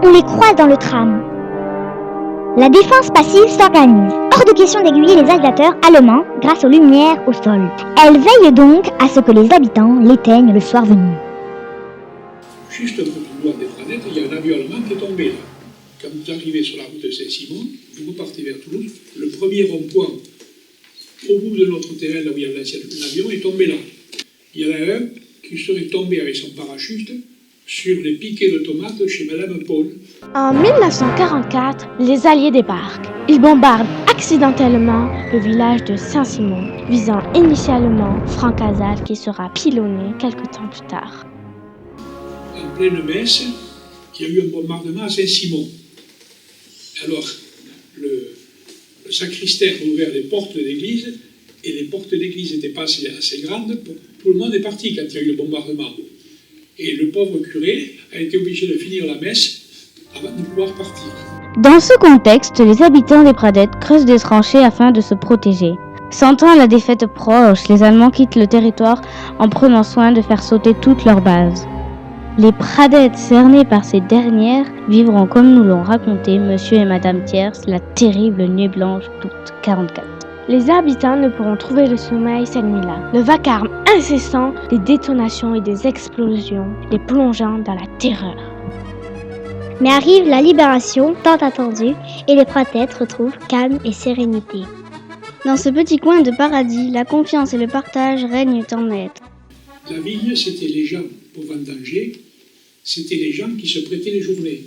On les croise dans le tram. La défense passive s'organise. Hors de question d'aiguiller les aviateurs allemands grâce aux lumières au sol. Elle veille donc à ce que les habitants l'éteignent le soir venu. Juste un peu plus loin des Pradettes, il y a un avion allemand qui est tombé là. Quand vous arrivez sur la route de Saint-Simon, vous repartez vers Toulouse, le premier rond-point au bout de notre terrain, là où il y a l'avion, est tombé là. Il y en a un qui serait tombé avec son parachute sur les piquets de tomates chez Madame Paul. En 1944, les Alliés débarquent. Ils bombardent accidentellement le village de Saint-Simon, visant initialement Francazal qui sera pilonné quelque temps plus tard. En pleine messe, il y a eu un bombardement à Saint-Simon. Alors, le sacristain a ouvert les portes de l'église, et les portes de l'église n'étaient pas assez grandes. Tout le monde est parti quand il y a eu le bombardement. Et le pauvre curé a été obligé de finir la messe avant de pouvoir partir. Dans ce contexte, les habitants des Pradettes creusent des tranchées afin de se protéger. Sentant la défaite proche, les Allemands quittent le territoire en prenant soin de faire sauter toutes leurs bases. Les Pradettes cernés par ces dernières vivront, comme nous l'ont raconté Monsieur et Madame Thiers, la terrible nuit blanche d'août 44. Les habitants ne pourront trouver le sommeil cette nuit-là. Le vacarme incessant, des détonations et des explosions, les plongeant dans la terreur. Mais arrive la libération tant attendue et les Pradettes retrouvent calme et sérénité. Dans ce petit coin de paradis, la confiance et le partage règnent en maître. La vigne, c'était les gens pour vendanger, c'était les gens qui se prêtaient les journées.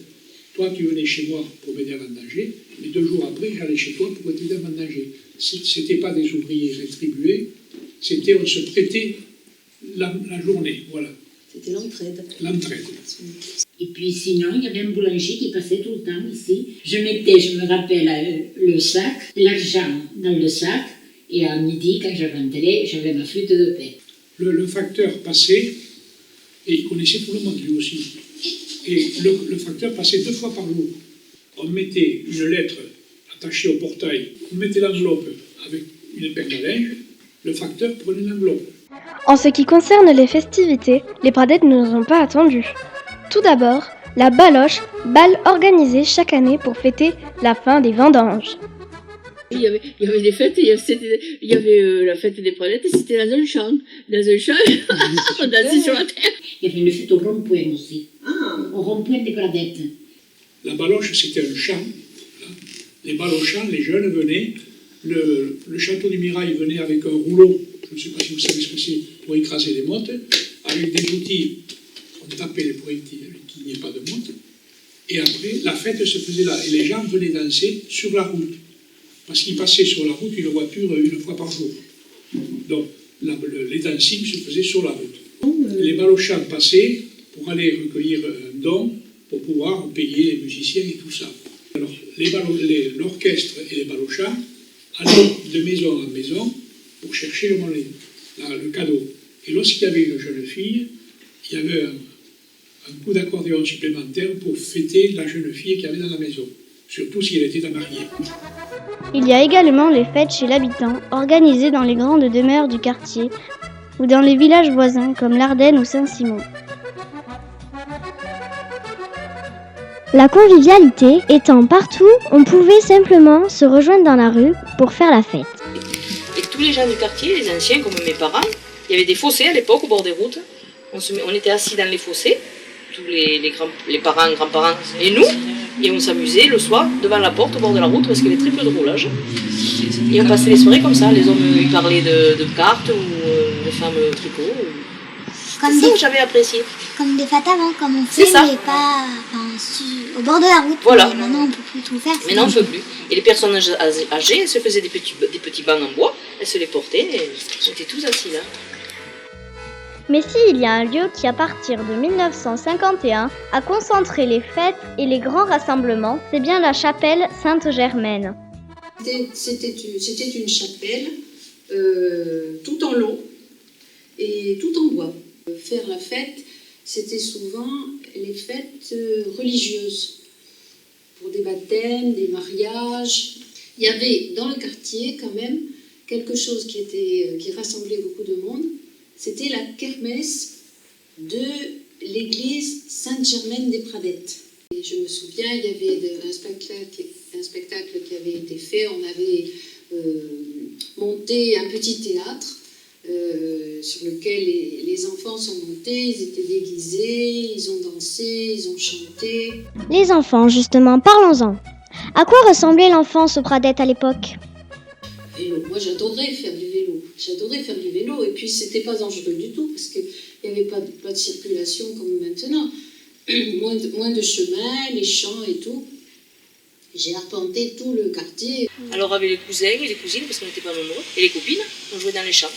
Toi, tu venais chez moi pour m'aider à vendanger, mais 2 jours après, j'allais chez toi pour t'aider à vendanger. C'était pas des ouvriers rétribués, c'était on se prêtait la journée, voilà. C'était l'entraide. L'entraide. Et puis sinon, il y avait un boulanger qui passait tout le temps ici. Je mettais, je me rappelle, le sac, l'argent dans le sac, et à midi, quand je rentrais, j'avais ma flûte de paix. Le facteur passait, et il connaissait tout le monde lui aussi. Et le facteur passait 2 fois par jour. On mettait une lettre attachée au portail, on mettait l'enveloppe avec une épingle à linge, le facteur prenait l'enveloppe. En ce qui concerne les festivités, les Pradettes ne nous ont pas attendus. Tout d'abord, la baloche, bal organisé chaque année pour fêter la fin des vendanges. Il y avait des fêtes, il y avait la fête des Pradettes, c'était dans un champ. Dans un champ, on dansait sur la terre. Il y avait une fête au rond-point aussi, au rond-point des Pradettes. La baloche, c'était un champ. Les balochants, les jeunes venaient, le château du Mirail venait avec un rouleau, je ne sais pas si vous savez ce que c'est, pour écraser les mottes, avec des outils, on tapait les projectiles avec qu'il n'y ait pas de mottes, et après, la fête se faisait là, et les gens venaient danser sur la route, parce qu'ils passaient sur la route une voiture 1 fois par jour. Donc, les dancing se faisaient sur la route. Les balochants passaient pour aller recueillir un don, pour pouvoir payer les musiciens et tout ça. Alors, l'orchestre et les balochants allaient de maison en maison pour chercher le monnaie, le cadeau. Et lorsqu'il y avait une jeune fille, il y avait un coup d'accordéon supplémentaire pour fêter la jeune fille qu'il y avait dans la maison, surtout si elle était mariée. Il y a également les fêtes chez l'habitant, organisées dans les grandes demeures du quartier ou dans les villages voisins comme l'Ardenne ou Saint-Simon. La convivialité étant partout, on pouvait simplement se rejoindre dans la rue pour faire la fête. Et tous les gens du quartier, les anciens comme mes parents, il y avait des fossés à l'époque au bord des routes. On était assis dans les fossés, tous les parents, grands-parents et nous, et on s'amusait le soir devant la porte au bord de la route parce qu'il y avait très peu de roulage. Et on passait les soirées comme ça, les hommes ils parlaient de cartes ou les femmes tricot. Comme ça que j'avais apprécié. Comme des fêtes avant, comme on fait, mais pas au bord de la route. Voilà. Mais maintenant on peut plus tout faire. Maintenant on ne peut plus. Et les personnes âgées, elles se faisaient des petits bancs en bois, elles se les portaient et on était tous assis là. Mais s'il y a un lieu qui, à partir de 1951, a concentré les fêtes et les grands rassemblements, c'est bien la chapelle Sainte-Germaine. C'était une chapelle tout en long et tout en bois. Faire la fête, c'était souvent les fêtes religieuses, pour des baptêmes, des mariages. Il y avait dans le quartier quand même quelque chose qui rassemblait beaucoup de monde, c'était la kermesse de l'église Sainte-Germaine-des-Pradettes. Et je me souviens, il y avait un spectacle qui avait été fait, on avait monté un petit théâtre sur lequel les enfants sont montés, ils étaient déguisés, ils ont dansé, ils ont chanté. Les enfants, justement, parlons-en. À quoi ressemblait l'enfance aux Pradettes à l'époque ? Vélo. Moi, j'adorais faire du vélo. Et puis, c'était pas dangereux du tout, parce qu'il n'y avait pas de circulation comme maintenant. moins de chemin, les champs et tout. J'ai arpenté tout le quartier. Alors, avec les cousins et les cousines, parce qu'on n'était pas nombreux, et les copines, on jouait dans les champs.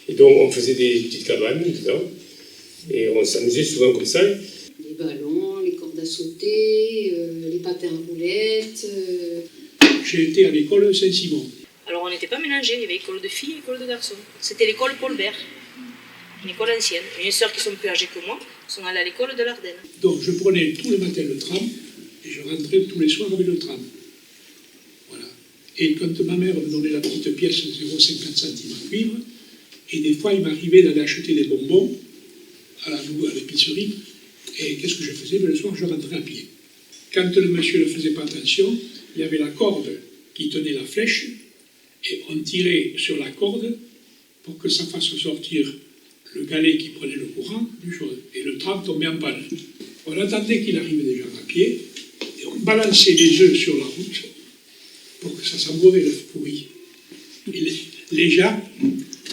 Et donc, on faisait des petites cabanes dedans, et on s'amusait souvent comme ça. Les ballons, les cordes à sauter, les patins à roulettes. J'ai été à l'école Saint-Simon. Alors, on n'était pas mélangés, il y avait école de filles et école de garçons. C'était l'école Paul-Bert, une école ancienne. Et mes sœurs qui sont plus âgées que moi sont allées à l'école de l'Ardenne. Donc, je prenais tout le matin le tram, et je rentrais tous les soirs avec le tram. Voilà. Et quand ma mère me donnait la petite pièce de 0,50 centimes à cuivre, et des fois, il m'arrivait d'aller acheter des bonbons à l'épicerie. Et qu'est-ce que je faisais ? Le soir, je rentrais à pied. Quand le monsieur ne faisait pas attention, il y avait la corde qui tenait la flèche, et on tirait sur la corde pour que ça fasse sortir le galet qui prenait le courant du chose. Et le tram tombait en panne. On attendait qu'il arrive déjà à pied, et on balançait les œufs sur la route pour que ça s'envolait l'œuf pourri. Et les gens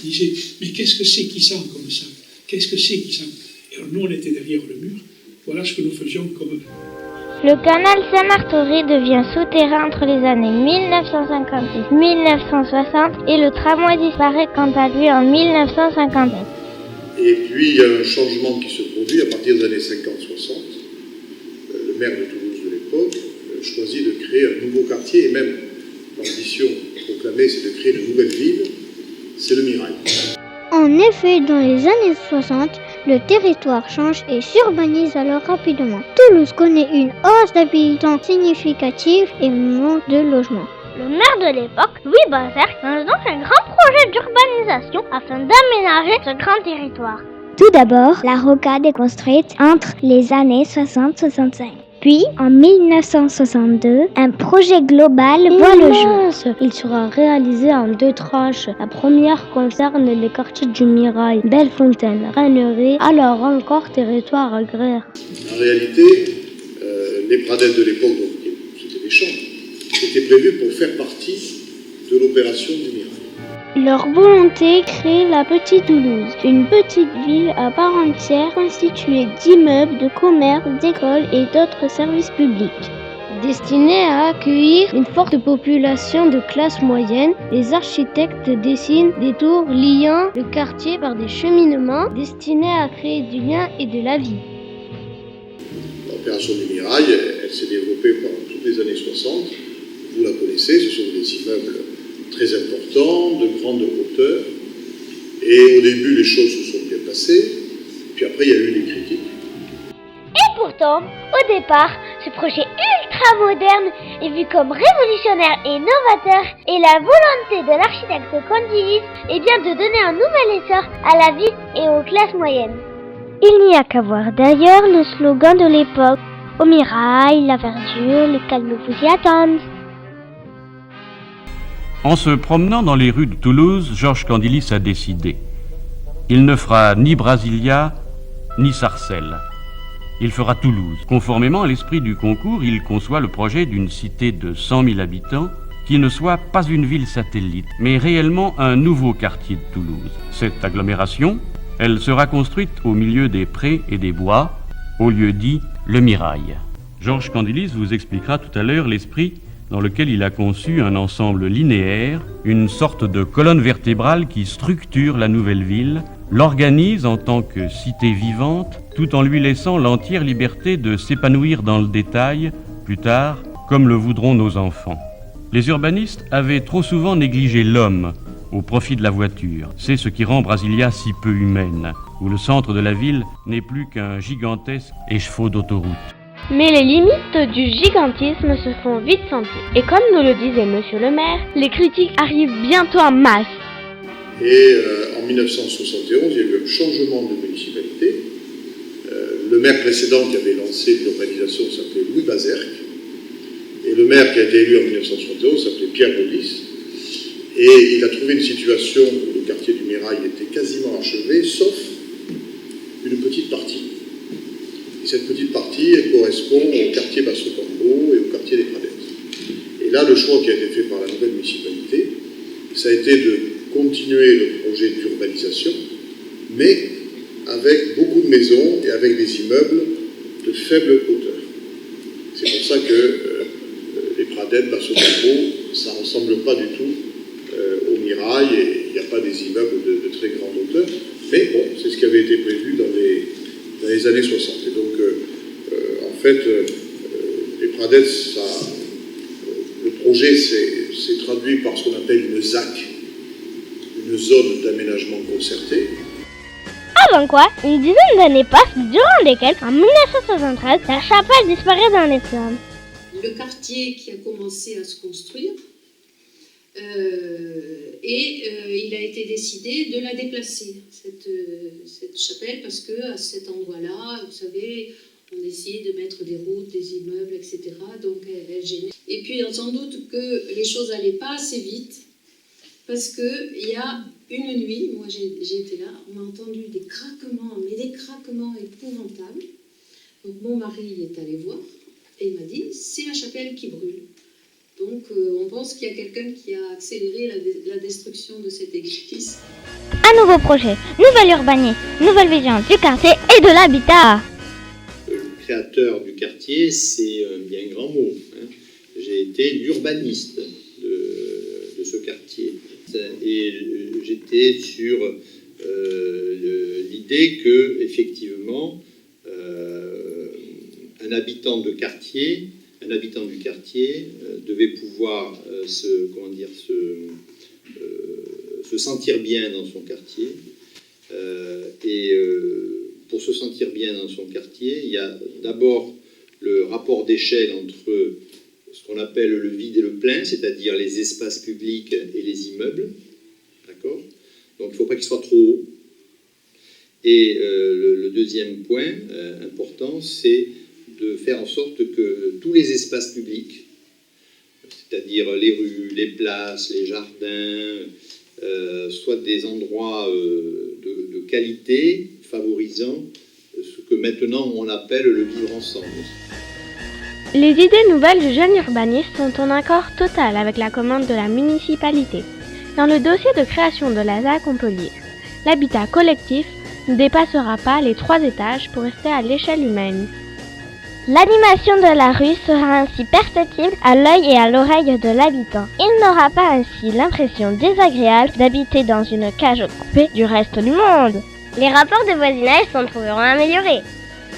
disaient, mais qu'est-ce que c'est qui sent comme ça ? Qu'est-ce que c'est qui sent ? Et alors nous, on était derrière le mur. Voilà ce que nous faisions comme... Le canal Saint-Martory devient souterrain entre les années 1956-1960 et le tramway disparaît quant à lui en 1959. Et puis il y a un changement qui se produit à partir des années 50-60. Le maire de Toulouse de l'époque choisit de créer un nouveau quartier, et même l'ambition proclamée, c'est de créer une nouvelle ville, c'est le Mirail. En effet, dans les années 60, le territoire change et s'urbanise alors rapidement. Toulouse connaît une hausse d'habitants significative et manque de logements. Le maire de l'époque, Louis Bazère, lance donc un grand projet d'urbanisation afin d'aménager ce grand territoire. Tout d'abord, la rocade est construite entre les années 60-65. Puis, en 1962, un projet global voit le jour. Il sera réalisé en 2 tranches. La première concerne les quartiers du Mirail, Bellefontaine, Rainerie, alors encore territoire agraire. En réalité, les Pradettes de l'époque, c'était des champs, c'était prévu pour faire partie de l'opération du Mirail. Leur volonté crée la Petite Toulouse, une petite ville à part entière constituée d'immeubles, de commerces, d'écoles et d'autres services publics. Destinée à accueillir une forte population de classe moyenne, les architectes dessinent des tours liant le quartier par des cheminements destinés à créer du lien et de la vie. L'opération du Mirail, elle s'est développée pendant toutes les années 60. Vous la connaissez, ce sont des immeubles très importants, de grande hauteur. Et au début, les choses se sont bien passées. Puis après, il y a eu des critiques. Et pourtant, au départ, ce projet ultra moderne est vu comme révolutionnaire et novateur, et la volonté de l'architecte Condilis est bien de donner un nouvel essor à la ville et aux classes moyennes. Il n'y a qu'à voir d'ailleurs le slogan de l'époque. Au Mirail, la verdure, les calmes vous y attendent. En se promenant dans les rues de Toulouse, Georges Candilis a décidé. Il ne fera ni Brasilia, ni Sarcelles. Il fera Toulouse. Conformément à l'esprit du concours, il conçoit le projet d'une cité de 100 000 habitants qui ne soit pas une ville satellite, mais réellement un nouveau quartier de Toulouse. Cette agglomération, elle sera construite au milieu des prés et des bois, au lieu dit le Mirail. Georges Candilis vous expliquera tout à l'heure l'esprit dans lequel il a conçu un ensemble linéaire, une sorte de colonne vertébrale qui structure la nouvelle ville, l'organise en tant que cité vivante, tout en lui laissant l'entière liberté de s'épanouir dans le détail, plus tard, comme le voudront nos enfants. Les urbanistes avaient trop souvent négligé l'homme au profit de la voiture. C'est ce qui rend Brasilia si peu humaine. où le centre de la ville n'est plus qu'un gigantesque écheveau d'autoroute. Mais les limites du gigantisme se font vite sentir. Et comme nous le disait Monsieur le maire, les critiques arrivent bientôt en masse. Et en 1971, il y a eu un changement de municipalité. Le maire précédent qui avait lancé l'urbanisation s'appelait Louis Bazerque. Et le maire qui a été élu en 1971 s'appelait Pierre Baudis. Et il a trouvé une situation où le quartier du Mirail était quasiment achevé, sauf une petite partie. Et cette petite partie, elle correspond au quartier Basso-Cambo et au quartier des Pradettes. Et là, le choix qui a été fait par la nouvelle municipalité, ça a été de continuer le projet d'urbanisation, mais avec beaucoup de maisons et avec des immeubles de faible hauteur. C'est pour ça que les Pradettes, Basso-Cambo, ça ne ressemble pas du tout au Mirail, et il n'y a pas des immeubles de très grande hauteur, mais bon, c'est ce qui avait été prévu dans les années 60. Et donc, en fait, les Pradettes, le projet s'est traduit par ce qu'on appelle une ZAC, une zone d'aménagement concerté. Avant quoi, une dizaine d'années passent durant lesquelles, en 1973, la chapelle disparaît dans les flammes. Le quartier qui a commencé à se construire, il a été décidé de la déplacer, cette chapelle, parce qu'à cet endroit-là, vous savez, on essayait de mettre des routes, des immeubles, etc. Donc elle gênait. Et puis sans doute que les choses n'allaient pas assez vite, parce qu'il y a une nuit, moi j'ai été là, on a entendu des craquements, mais des craquements épouvantables. Donc mon mari est allé voir, et il m'a dit, c'est la chapelle qui brûle. Donc on pense qu'il y a quelqu'un qui a accéléré la destruction de cette église. Un nouveau projet, nouvel urbanisme, nouvelle vision du quartier et de l'habitat. Le créateur du quartier, c'est un bien grand mot. J'ai été l'urbaniste de ce quartier. Et j'étais sur l'idée que, effectivement, un habitant du quartier devait pouvoir se sentir bien dans son quartier. Pour se sentir bien dans son quartier, il y a d'abord le rapport d'échelle entre ce qu'on appelle le vide et le plein, c'est-à-dire les espaces publics et les immeubles. D'accord ? Donc il ne faut pas qu'il soit trop haut. Et le deuxième point important, c'est de faire en sorte que tous les espaces publics, c'est-à-dire les rues, les places, les jardins, soient des endroits de qualité favorisant ce que maintenant on appelle le vivre ensemble. Les idées nouvelles du jeune urbaniste sont en accord total avec la commande de la municipalité. Dans le dossier de création de la ZAC, on peut lire « L'habitat collectif ne dépassera pas les 3 étages pour rester à l'échelle humaine. » L'animation de la rue sera ainsi perceptible à l'œil et à l'oreille de l'habitant. Il n'aura pas ainsi l'impression désagréable d'habiter dans une cage coupée du reste du monde. Les rapports de voisinage s'en trouveront améliorés.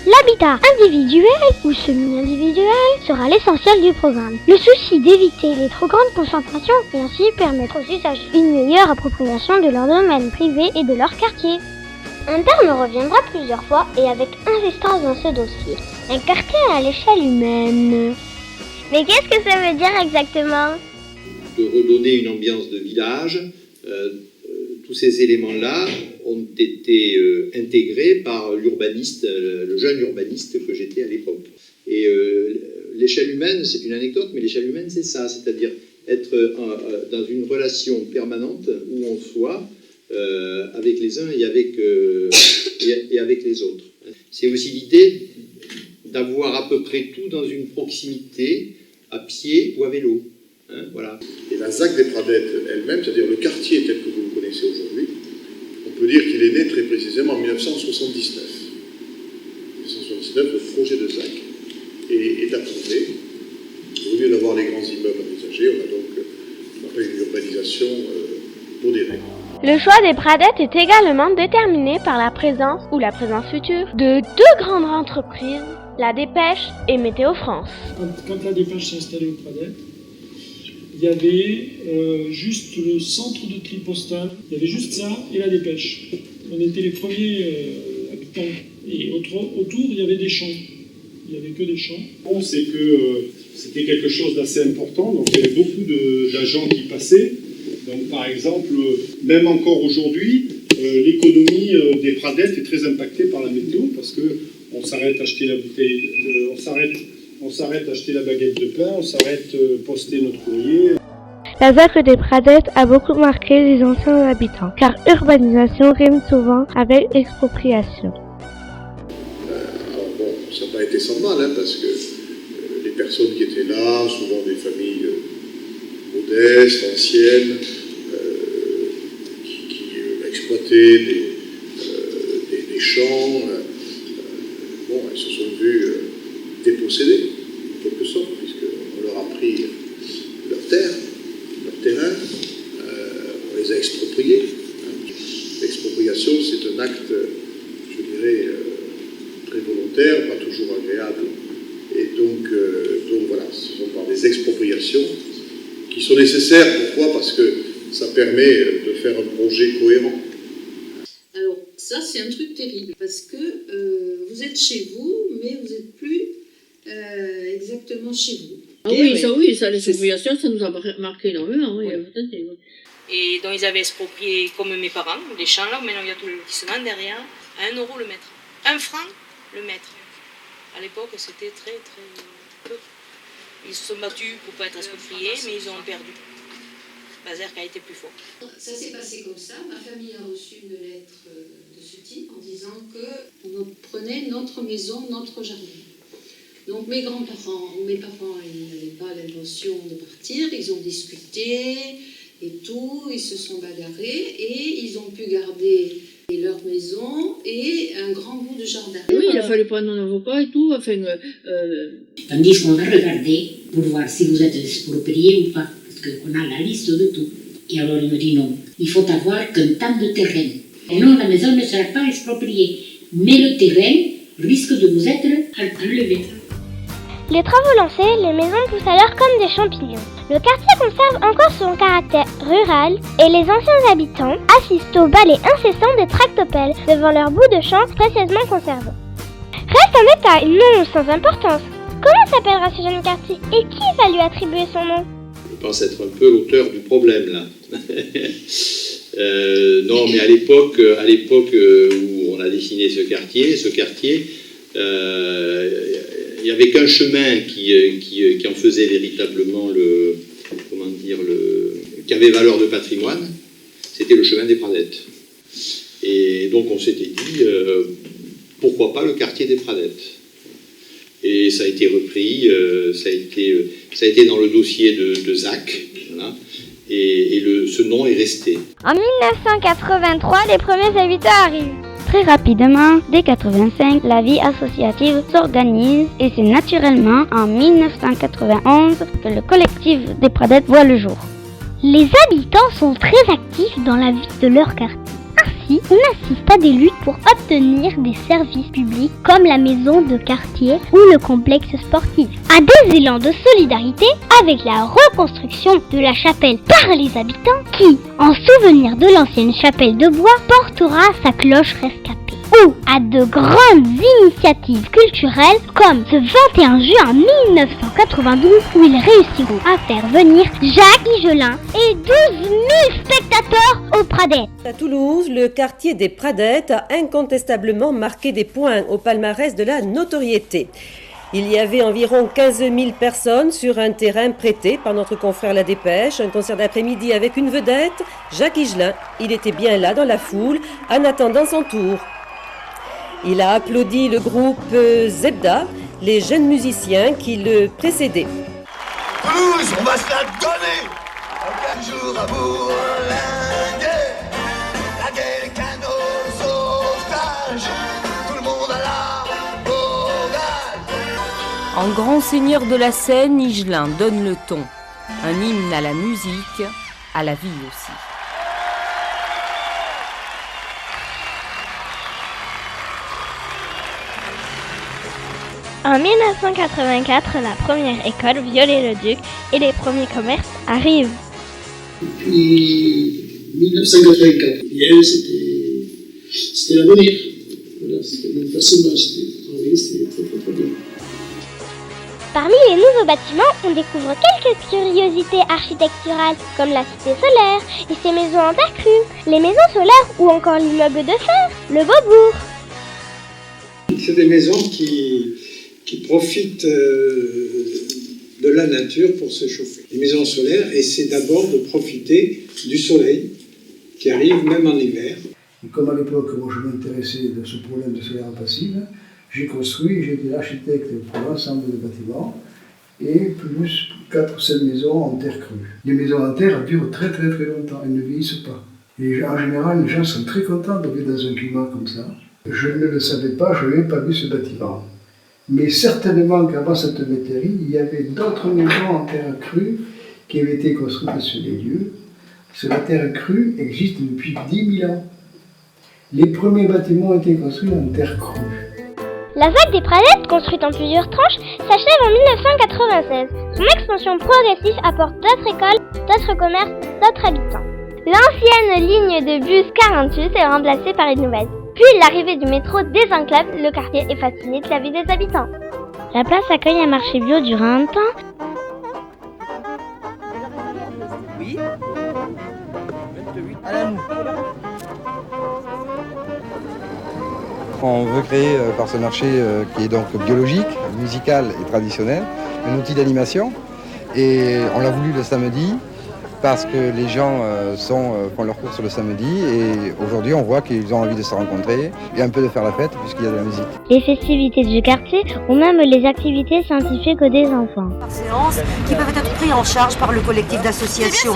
L'habitat individuel ou semi-individuel sera l'essentiel du programme. Le souci d'éviter les trop grandes concentrations et ainsi permettre aux usagers une meilleure appropriation de leur domaine privé et de leur quartier. Un terme reviendra plusieurs fois et avec insistance dans ce dossier. Un quartier à l'échelle humaine. Mais qu'est-ce que ça veut dire exactement ? De redonner une ambiance de village. Tous ces éléments-là ont été intégrés par l'urbaniste, le jeune urbaniste que j'étais à l'époque. Et l'échelle humaine, c'est une anecdote, mais l'échelle humaine, c'est ça, c'est-à-dire être dans une relation permanente où on soit avec les uns et avec les autres. C'est aussi l'idée d'avoir à peu près tout dans une proximité, à pied ou à vélo. Voilà. Et la ZAC des Pradettes elle-même, c'est-à-dire le quartier tel que vous le connaissez aujourd'hui, on peut dire qu'il est né très précisément en 1979. 1979, le projet de ZAC est approuvé. Au lieu d'avoir les grands immeubles envisagés, on a donc une urbanisation modérée. Le choix des Pradettes est également déterminé par la présence ou la présence future de 2 grandes entreprises, La Dépêche et Météo France. Quand La Dépêche s'est installée aux Pradettes, il y avait juste le centre de tri postal, il y avait juste ça et La Dépêche. On était les premiers habitants. Et autour, il y avait des champs. Il n'y avait que des champs. Bon, c'est que c'était quelque chose d'assez important. Donc, il y avait beaucoup d'agents qui passaient. Donc, par exemple, même encore aujourd'hui, l'économie des pradettes est très impactée par la météo parce qu'on s'arrête acheter la bouteille, on s'arrête acheter la baguette de pain, on s'arrête poster notre courrier. La ZAC des Pradettes a beaucoup marqué les anciens habitants, car urbanisation rime souvent avec expropriation. Alors bon, ça n'a pas été sans mal, hein, parce que les personnes qui étaient là, souvent des familles modestes, anciennes, qui exploitaient des champs, bon, elles se sont vues dépossédées, en quelque sorte, puisqu'on leur a pris leur terre, leur terrain, on les a expropriés. L'expropriation, c'est un acte, je dirais, très volontaire, pas toujours agréable. Et donc voilà, ce sont par des expropriations qui sont nécessaires. Pourquoi ? Parce que ça permet de faire un projet cohérent. Alors ça, c'est un truc terrible, parce que vous êtes chez vous, mais vous n'êtes plus exactement chez vous. Ah oui, ça, les expropriations, ça nous a marqué énormément, oui. Et donc ils avaient exproprié, comme mes parents, les champs là, maintenant il y a tout le lotissement derrière, à 1 euro le mètre. 1 franc le mètre. À l'époque, c'était très très peu. Ils se sont battus pour ne pas être expropriés, mais ils ont perdu. Bazar qui a été plus fort. Ça s'est passé comme ça. Ma famille a reçu une lettre de ce type en disant qu'on prenait notre maison, notre jardin. Donc mes grands-parents ou mes parents, ils n'avaient pas l'intention de partir, ils ont discuté et tout, ils se sont bagarrés et ils ont pu garder leur maison et un grand bout de jardin. Oui, il a fallu prendre un avocat et tout, enfin... Tandis qu'on va regarder pour voir si vous êtes exproprié ou pas, parce qu'on a la liste de tout. Et alors il me dit non, il faut avoir qu'un temps de terrain. Et non, la maison ne sera pas expropriée, mais le terrain risque de vous être enlevé. Les travaux lancés, les maisons poussent alors comme des champignons. Le quartier conserve encore son caractère rural et les anciens habitants assistent au balai incessant des tractopelles devant leur bout de champ précieusement conservé. Reste un détail non sans importance. Comment s'appellera ce jeune quartier et qui va lui attribuer son nom ? Je pense être un peu l'auteur du problème là. Non, mais à l'époque où on a dessiné ce quartier, il n'y avait qu'un chemin qui en faisait véritablement qui avait valeur de patrimoine, c'était le chemin des Pradettes. Et donc on s'était dit, pourquoi pas le quartier des Pradettes ? Et ça a été repris, ça a été dans le dossier de ZAC, voilà, et ce nom est resté. En 1983, les premiers habitants arrivent. Très rapidement, dès 1985, la vie associative s'organise et c'est naturellement en 1991 que le collectif des Pradettes voit le jour. Les habitants sont très actifs dans la vie de leur quartier. Ainsi, on assiste à des luttes pour obtenir des services publics comme la maison de quartier ou le complexe sportif. À des élans de solidarité avec la reconstruction de la chapelle par les habitants qui, en souvenir de l'ancienne chapelle de bois, portera sa cloche rescapée. Ou à de grandes initiatives culturelles comme ce 21 juin 1992 où ils réussiront à faire venir Jacques Higelin et 12 000 spectateurs aux Pradettes. À Toulouse, le quartier des Pradettes a incontestablement marqué des points au palmarès de la notoriété. Il y avait environ 15 000 personnes sur un terrain prêté par notre confrère La Dépêche, un concert d'après-midi avec une vedette, Jacques Higelin. Il était bien là dans la foule en attendant son tour. Il a applaudi le groupe Zebda, les jeunes musiciens qui le précédaient. Toulouse, on va se la donner. Un jour à bourlinguer, la guerre canaux sauvetage, tout le monde à la bourgade. En grand seigneur de la Seine, Higelin donne le ton. Un hymne à la musique, à la vie aussi. En 1984, la première école, Viollet-le-Duc, et les premiers commerces arrivent. Depuis 1984, c'était c'était l'avenir. Voilà, c'était mon placement, c'était très bien. Parmi les nouveaux bâtiments, on découvre quelques curiosités architecturales, comme la cité solaire et ses maisons en terre crue, les maisons solaires ou encore l'immeuble de fer, le Beaubourg. C'est des maisons qui profitent de la nature pour se chauffer. Les maisons solaires essaient d'abord de profiter du soleil qui arrive même en hiver. Et comme à l'époque, moi je m'intéressais de ce problème de solaire passive, j'ai été l'architecte pour l'ensemble des bâtiments et plus 4 ou 5 maisons en terre crue. Les maisons en terre durent très longtemps, elles ne vieillissent pas. Et en général, les gens sont très contents de vivre dans un climat comme ça. Je ne le savais pas, je n'avais pas vu ce bâtiment. Mais certainement qu'avant cette métairie, il y avait d'autres maisons en terre crue qui avaient été construites sur les lieux. La terre crue existe depuis 10 000 ans. Les premiers bâtiments ont été construits en terre crue. La vague des Pradettes, construite en plusieurs tranches, s'achève en 1996. Son expansion progressive apporte d'autres écoles, d'autres commerces, d'autres habitants. L'ancienne ligne de bus 48 est remplacée par une nouvelle. Puis l'arrivée du métro désenclave le quartier et facilite la vie des habitants. La place accueille un marché bio durant un temps. Oui. À nous. On veut créer par ce marché qui est donc biologique, musical et traditionnel, un outil d'animation. Et on l'a voulu le samedi parce que les gens font leurs courses le samedi et aujourd'hui on voit qu'ils ont envie de se rencontrer et un peu de faire la fête puisqu'il y a de la musique. Les festivités du quartier ou même les activités scientifiques des enfants. Séances qui peuvent être pris en charge par le collectif d'associations.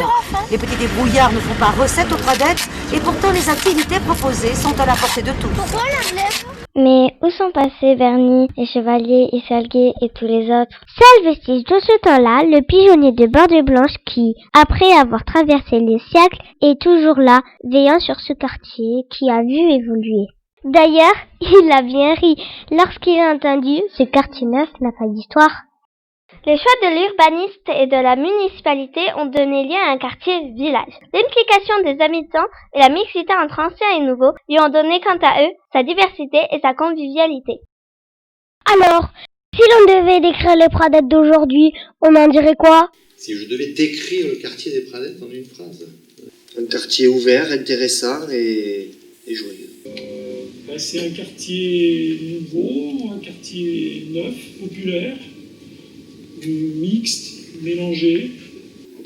Les petits débrouillards ne font pas recette aux Pradettes et pourtant les activités proposées sont à la portée de tous. Pourquoi la lève ? Mais où sont passés Bernie, les chevaliers, et Salguet et tous les autres ? Seul vestige de ce temps-là, le pigeonnier de bordure blanche qui, après avoir traversé les siècles, est toujours là, veillant sur ce quartier qui a vu évoluer. D'ailleurs, il a bien ri lorsqu'il a entendu « Ce quartier neuf n'a pas d'histoire ». Les choix de l'urbaniste et de la municipalité ont donné lieu à un quartier-village. L'implication des habitants et la mixité entre anciens et nouveaux lui ont donné quant à eux sa diversité et sa convivialité. Alors, si l'on devait décrire les Pradettes d'aujourd'hui, on en dirait quoi ? Si je devais décrire le quartier des Pradettes en une phrase. Un quartier ouvert, intéressant et joyeux. C'est un quartier nouveau, un quartier neuf, populaire, mixte, mélangé.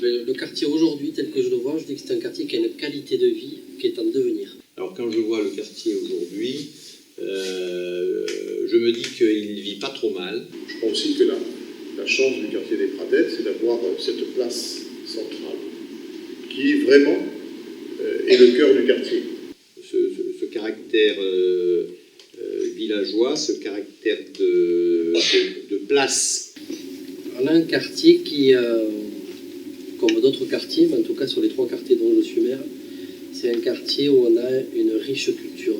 Le quartier aujourd'hui, tel que je le vois, je dis que c'est un quartier qui a une qualité de vie qui est en devenir. Alors quand je vois le quartier aujourd'hui, je me dis qu'il ne vit pas trop mal. Je crois aussi que la chance du quartier des Pradettes, c'est d'avoir cette place centrale qui vraiment est le cœur du quartier. Ce caractère villageois, ce caractère de place. On a un quartier qui, comme d'autres quartiers, mais en tout cas sur les 3 quartiers dont je suis maire, c'est un quartier où on a une riche culture,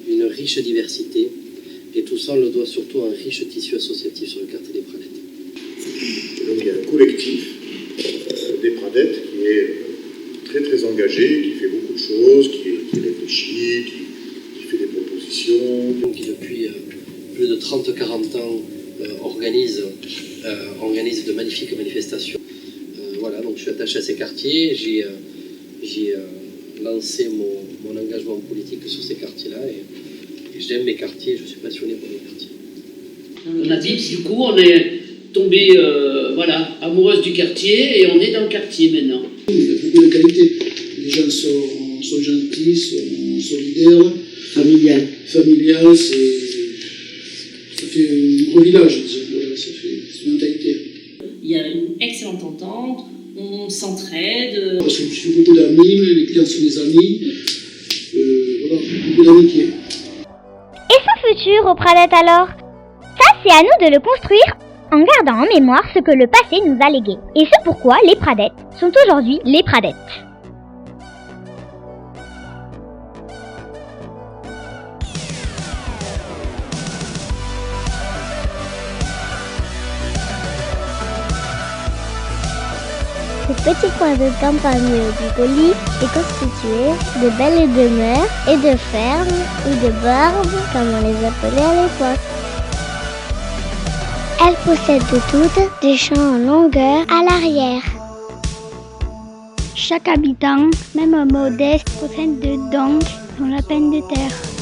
une riche diversité, et tout ça on le doit surtout à un riche tissu associatif sur le quartier des Pradettes. Et donc il y a un collectif des Pradettes qui est très engagé, qui fait beaucoup de choses, qui réfléchit, qui fait des propositions. Qui depuis plus de 30-40 ans organise de magnifiques manifestations. Voilà, donc je suis attaché à ces quartiers, j'ai lancé mon engagement politique sur ces quartiers-là et j'aime mes quartiers, je suis passionné pour mes quartiers. On habite, du coup, on est tombé amoureuse du quartier et on est dans le quartier maintenant. Il y a beaucoup de qualités. Les gens sont gentils, sont solidaires. Familial, ça fait un gros village, voilà, c'est une mentalité. Il y a une excellente entente, on s'entraide. J'ai beaucoup d'amis, les clients sont des amis, voilà, beaucoup d'amitié. Et son futur aux Pradettes alors ? Ça, c'est à nous de le construire en gardant en mémoire ce que le passé nous a légué. Et c'est pourquoi les Pradettes sont aujourd'hui les Pradettes. Ce petit coin de campagne du Gaulis est constitué de belles demeures et de fermes ou de barbes, comme on les appelait à l'époque. Elle possède toutes des champs en longueur à l'arrière. Chaque habitant, même modeste, possède donc son lapin de terre.